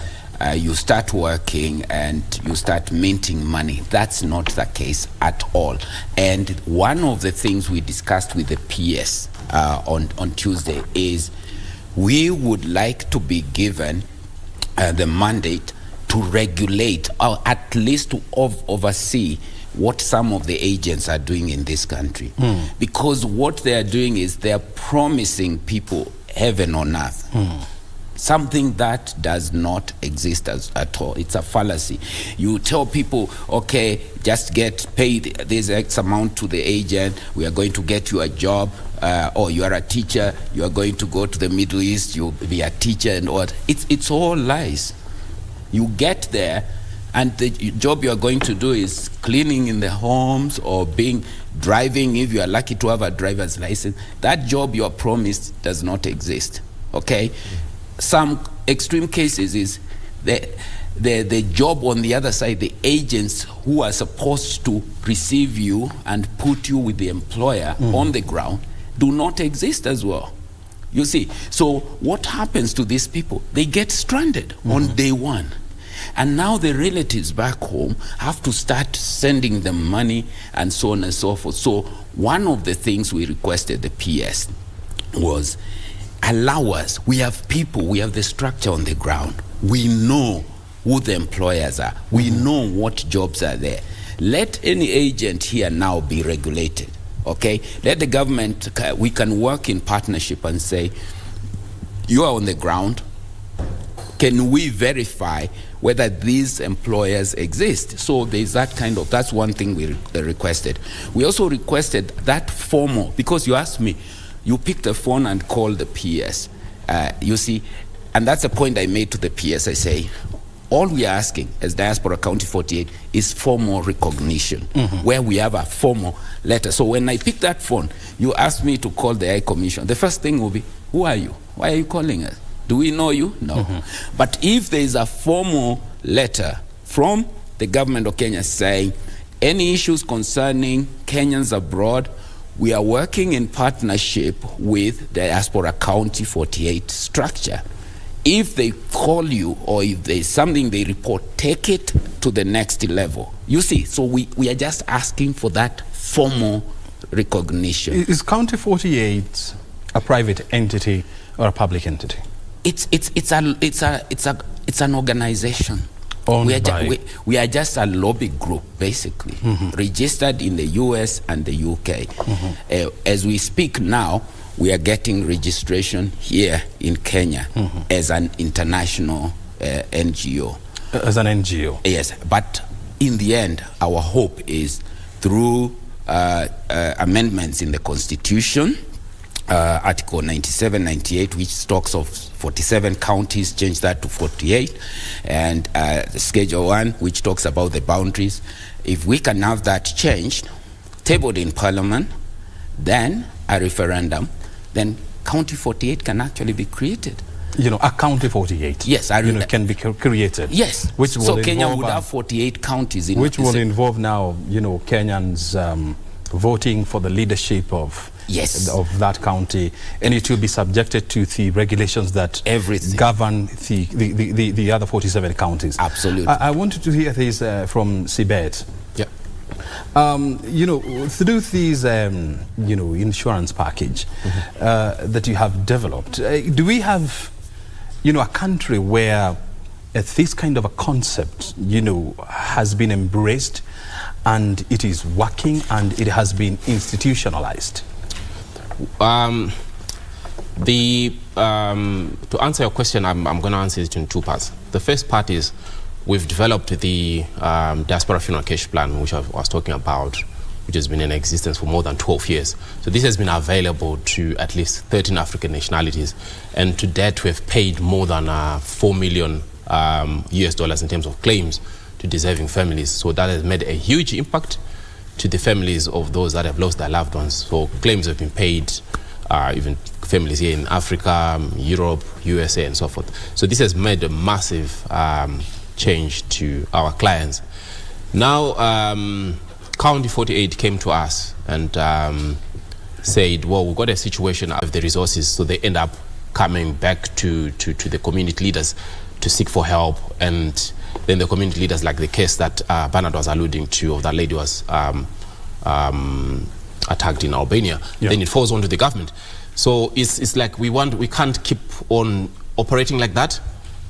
you start working, and you start minting money. That's not the case at all. And one of the things we discussed with the PS on Tuesday is we would like to be given the mandate to regulate, or at least to oversee what some of the agents are doing in this country. Because what they are doing is they are promising people heaven on earth. Something that does not exist at all. It's a fallacy. You tell people, okay, just get paid this X amount to the agent, we are going to get you a job, or you are a teacher, you are going to go to the Middle East, you'll be a teacher and all. It's all lies. You get there, and the job you are going to do is cleaning in the homes or driving if you are lucky to have a driver's license. That job you are promised does not exist. Okay? Some extreme cases is the job on the other side, the agents who are supposed to receive you and put you with the employer on the ground do not exist as well. You see, so what happens to these people? They get stranded on day one. And now the relatives back home have to start sending them money and so on and so forth. So one of the things we requested the PS was, allow us, we have people, we have the structure on the ground. We know who the employers are. We know what jobs are there. Let any agent here now be regulated, okay? Let the government, we can work in partnership and say, you are on the ground. Can we verify whether these employers exist? So there's that that's one thing we requested. We also requested that formal, because you asked me, you picked the phone and called the PS. You see, and that's the point I made to the PS. I say, all we are asking as Diaspora County 48 is formal recognition, where we have a formal letter. So when I pick that phone, you ask me to call the High Commission. The first thing will be, who are you? Why are you calling us? Do we know you? No. But if there is a formal letter from the government of Kenya saying, any issues concerning Kenyans abroad, we are working in partnership with the Diaspora County 48 structure. If they call you or if there's something they report, take it to the next level. You see, so we are just asking for that formal recognition. Is County 48 a private entity or a public entity? It's an organization. We are just a lobby group, basically, registered in the US and the UK. As we speak now, we are getting registration here in Kenya as an international NGO. As an NGO? Yes, but in the end, our hope is through amendments in the Constitution, Article 97, 98, which talks of 47 counties, change that to 48, and Schedule 1, which talks about the boundaries. If we can have that changed, tabled in Parliament, then a referendum, then County 48 can actually be created. A County 48? Yes. Can be created? Yes. So Kenya would have 48 counties. Which will involve now, Kenyans voting for the leadership of that county, and it will be subjected to the regulations that govern the other 47 counties. Absolutely. I wanted to hear this from Sibet. Yeah. You know, through this you know, insurance package that you have developed, do we have, you know, a country where this kind of a concept, you know, has been embraced and it is working and it has been institutionalized? To answer your question, I'm going to answer it in two parts. The first part is we've developed the Diaspora Funeral Cash Plan, which I was talking about, which has been in existence for more than 12 years. So this has been available to at least 13 African nationalities, and to date we've paid more than $4 million US dollars in terms of claims to deserving families. So that has made a huge impact to the families of those that have lost their loved ones. So claims have been paid, even families here in Africa, Europe, USA, and so forth. So this has made a massive change to our clients. Now, County 48 came to us and said, well, we've got a situation of the resources, so they end up coming back to the community leaders to seek for help, and then the community leaders, like the case that Bernard was alluding to, of that lady was attacked in Albania, then it falls onto the government. So it's like we can't keep on operating like that.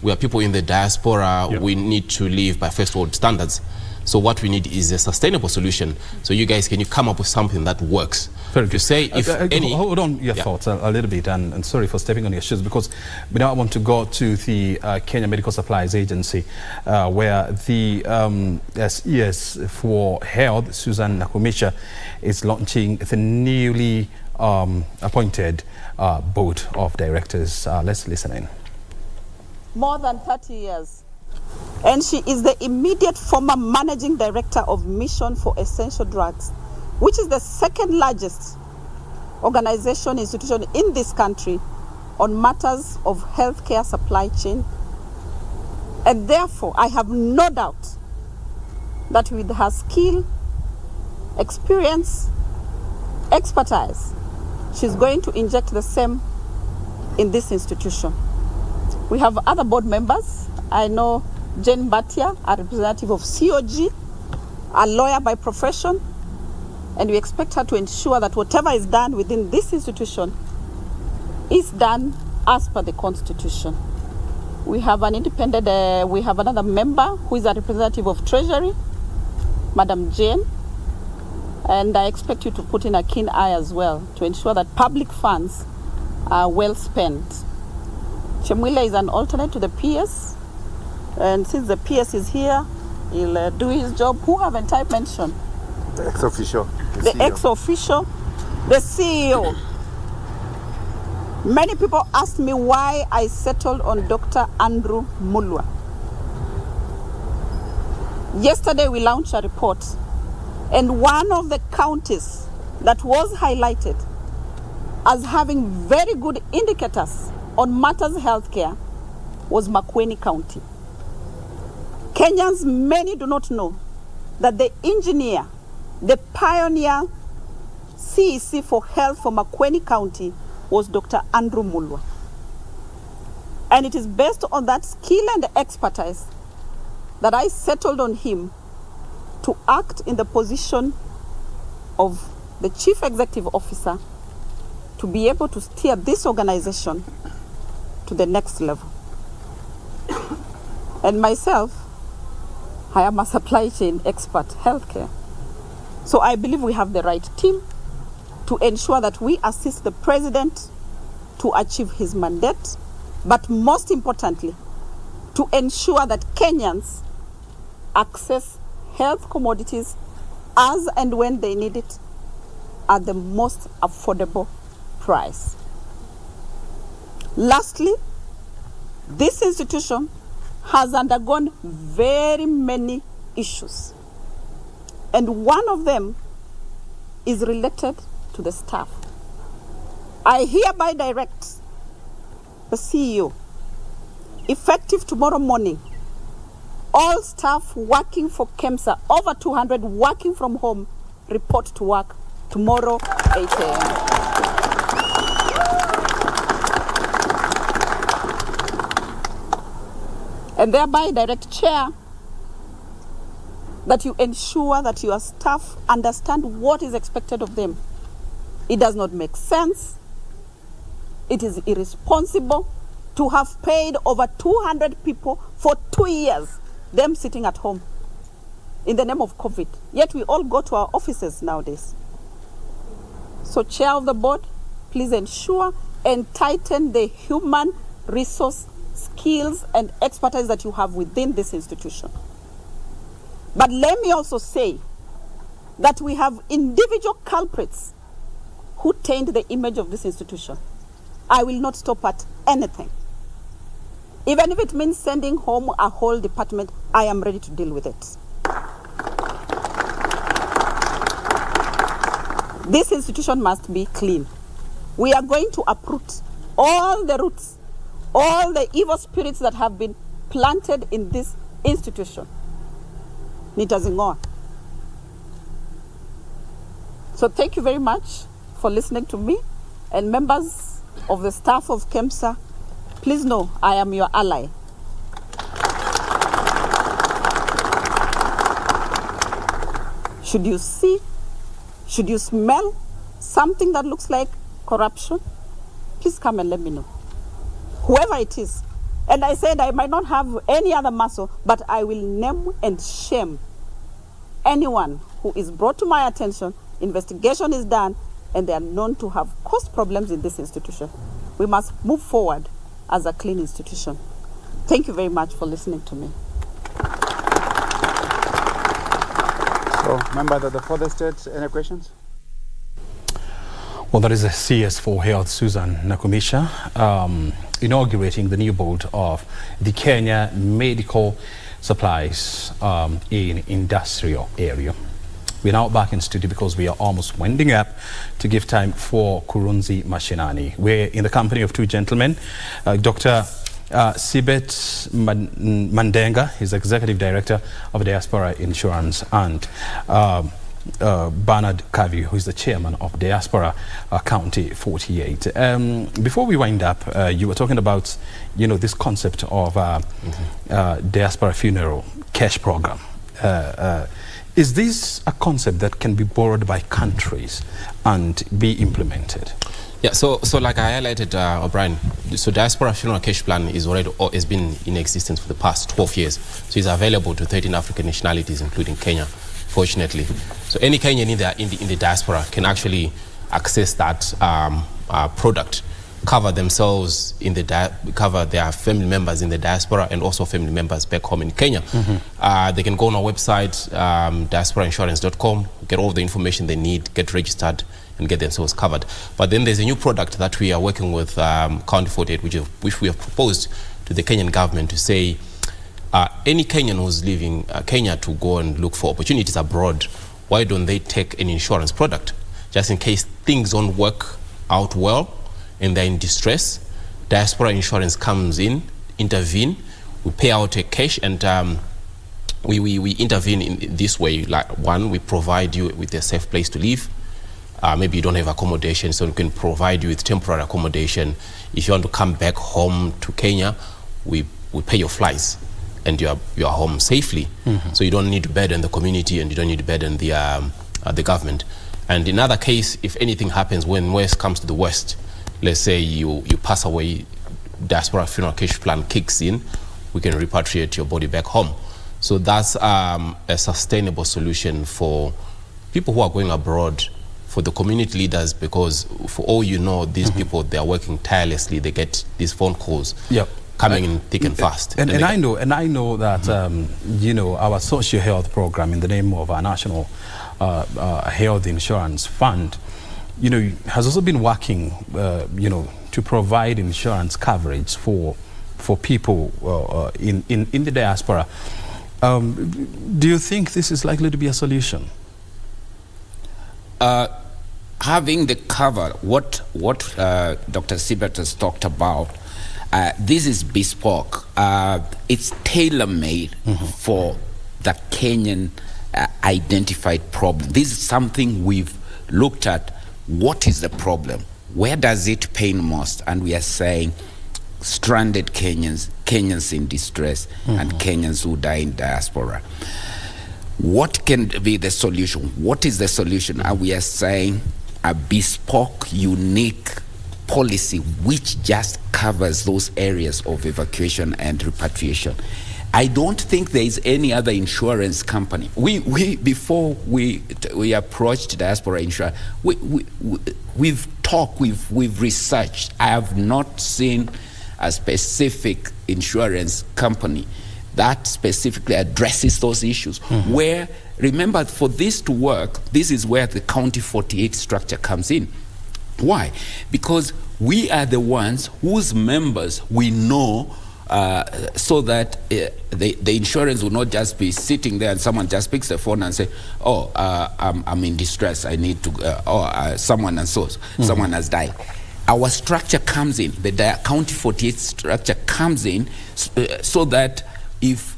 We are people in the diaspora, we need to live by first world standards. So what we need is a sustainable solution. So you guys, can you come up with something that works? Very good. To say if any... Hold on your thoughts a little bit, and sorry for stepping on your shoes, because we now want to go to the Kenya Medical Supplies Agency, where the SES for Health, Susan Nakumisha, is launching the newly appointed board of directors. Let's listen in. More than 30 years. And she is the immediate former managing director of Mission for Essential Drugs, which is the second largest institution in this country on matters of healthcare supply chain. And therefore, I have no doubt that with her skill, experience, expertise, she's going to inject the same in this institution. We have other board members. I know Jane Batia, a representative of COG, a lawyer by profession, and we expect her to ensure that whatever is done within this institution is done as per the Constitution. We have an independent, we have another member who is a representative of Treasury, Madam Jane, and I expect you to put in a keen eye as well to ensure that public funds are well spent. Chemwila is an alternate to the PS, and since the PS is here, he'll do his job. Who haven't I mentioned? The ex-official. The ex-official, the CEO. Many people asked me why I settled on Dr. Andrew Mulwa. Yesterday we launched a report, and one of the counties that was highlighted as having very good indicators on matters healthcare was Makueni County. Kenyans, many do not know that the engineer, the pioneer CEC for health for Makueni County was Dr. Andrew Mulwa. And it is based on that skill and expertise that I settled on him to act in the position of the Chief Executive Officer to be able to steer this organization to the next level. And myself, I am a supply chain expert, healthcare. So I believe we have the right team to ensure that we assist the president to achieve his mandate, but most importantly, to ensure that Kenyans access health commodities as and when they need it at the most affordable price. Lastly, this institution has undergone very many issues, and one of them is related to the staff. I hereby direct the CEO, effective tomorrow morning, all staff working for KEMSA, over 200 working from home, report to work tomorrow, 8 a.m. And thereby direct chair that you ensure that your staff understand what is expected of them. It does not make sense. It is irresponsible to have paid over 200 people for 2 years, them sitting at home in the name of COVID. Yet we all go to our offices nowadays. So chair of the board, please ensure and tighten the human resource skills and expertise that you have within this institution. But let me also say that we have individual culprits who taint the image of this institution. I will not stop at anything. Even if it means sending home a whole department, I am ready to deal with it. This institution must be clean. We are going to uproot all the roots, all the evil spirits that have been planted in this institution. Nitazingoa. So thank you very much for listening to me, and members of the staff of KEMSA, please know I am your ally. Should you see, should you smell something that looks like corruption, please come and let me know. Whoever it is. And I said I might not have any other muscle, but I will name and shame anyone who is brought to my attention. Investigation is done, and they are known to have caused problems in this institution. We must move forward as a clean institution. Thank you very much for listening to me. So, members of the further state, any questions? Well, that is the CS for Health, Susan Nakumisha, inaugurating the new board of the Kenya Medical Supplies in industrial area. We're now back in studio because we are almost winding up to give time for Kurunzi Mashinani. We're in the company of two gentlemen, Dr. Sibet Mandenga, he's Executive Director of Diaspora Insurance, and Bernard Kavi, who is the chairman of Diaspora County 48. Before we wind up, you were talking about, this concept of Diaspora Funeral Cash Program. Is this a concept that can be borrowed by countries and be implemented? Yeah, so like I highlighted, O'Brien, so Diaspora Funeral Cash Plan is has been in existence for the past 12 years. So it's available to 13 African nationalities, including Kenya, fortunately. So any Kenyan in the diaspora can actually access that product, cover themselves cover their family members in the diaspora and also family members back home in Kenya. They can go on our website, diasporainsurance.com, get all the information they need, get registered, and get themselves covered. But then there's a new product that we are working with County 48, which we have proposed to the Kenyan government to say, any Kenyan who's leaving Kenya to go and look for opportunities abroad, why don't they take an insurance product? Just in case things don't work out well and they're in distress, Diaspora Insurance comes in, intervene, we pay out a cash, and we intervene in this way. Like, one, we provide you with a safe place to live. Maybe you don't have accommodation, so we can provide you with temporary accommodation. If you want to come back home to Kenya, we pay your flights and you are home safely. So you don't need to burden the community and you don't need to burden the government. And in other case, if anything happens, when worst comes to the worst, let's say you pass away, Diaspora Funeral Cash Plan kicks in, we can repatriate your body back home. So that's a sustainable solution for people who are going abroad, for the community leaders, because for all you know, these people, they are working tirelessly. They get these phone calls coming in thick and fast. And I know that our social health program, in the name of our National Health Insurance Fund, has also been working, to provide insurance coverage for people in the diaspora. Do you think this is likely to be a solution? Having the cover, what Dr. Sibert has talked about, this is bespoke. It's tailor-made for the Kenyan identified problem. This is something we've looked at what is the problem, where does it pain most, and we are saying stranded Kenyans in distress, and Kenyans who die in diaspora. What can be the solution? What is the solution? And we are saying a bespoke, unique policy which just covers those areas of evacuation and repatriation. I don't think there is any other insurance company. Before we approached Diaspora Insurance, we've talked, we've researched. I have not seen a specific insurance company that specifically addresses those issues. Where, remember, for this to work, this is where the County 48 structure comes in. Why? Because we are the ones whose members we know, so that the insurance will not just be sitting there and someone just picks the phone and say, oh, I'm in distress, I need to, someone has died. Our structure comes in, the County 48 structure comes in, so that if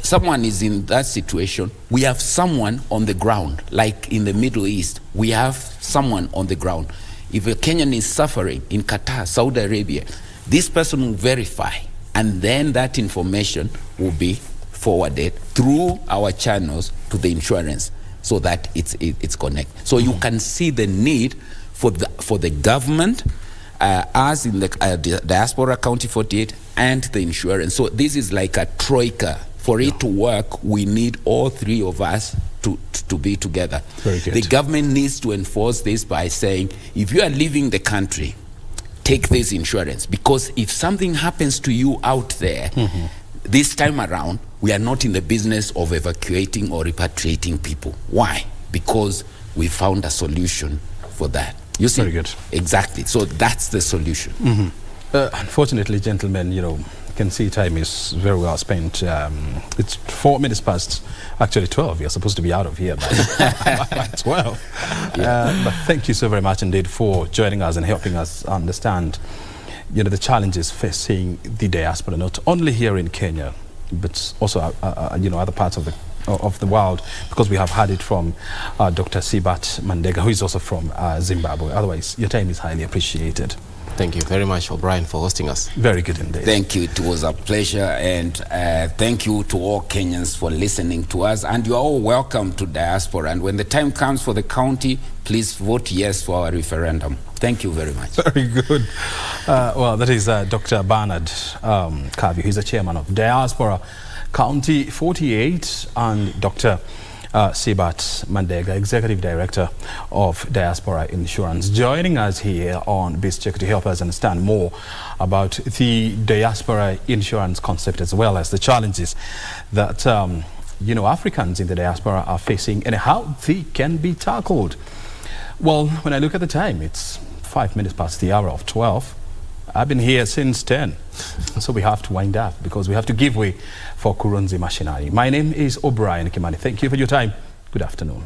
someone is in that situation, we have someone on the ground. Like in the Middle East, we have someone on the ground. If a Kenyan is suffering in Qatar, Saudi Arabia, this person will verify, and then that information will be forwarded through our channels to the insurance, so that it's connected. So you can see the need for the government, as in the Diaspora County 48, and the insurance. So this is like a troika. For it to work, we need all three of us to be together. Very good. The government needs to enforce this by saying, if you are leaving the country, take this insurance, because if something happens to you out there, this time around, we are not in the business of evacuating or repatriating people. Why? Because we found a solution for that. You see? Very good. Exactly. So that's the solution. Unfortunately, gentlemen, you can see time is very well spent. It's 4 minutes past, actually 12. You're supposed to be out of here by 12. But thank you so very much indeed for joining us and helping us understand, the challenges facing the diaspora, not only here in Kenya, but also, other parts of the world, because we have heard it from Dr. Sibat Mandega, who is also from Zimbabwe. Otherwise, your time is highly appreciated. Thank you very much, O'Brien, for hosting us. Very good indeed. Thank you. It was a pleasure, and thank you to all Kenyans for listening to us. And you are all welcome to Diaspora. And when the time comes for the county, please vote yes for our referendum. Thank you very much. Very good. Well, that is Dr. Bernard Kavi, who's the chairman of Diaspora County 48, and Dr. Sibat Mandega, Executive Director of Diaspora Insurance, joining us here on BizCheck to help us understand more about the diaspora insurance concept, as well as the challenges that Africans in the diaspora are facing and how they can be tackled. Well, when I look at the time, it's 5 minutes past the hour of 12. I've been here since 10, so we have to wind up because we have to give way for Kurunzi Machinery. My name is O'Brien Kimani. Thank you for your time. Good afternoon.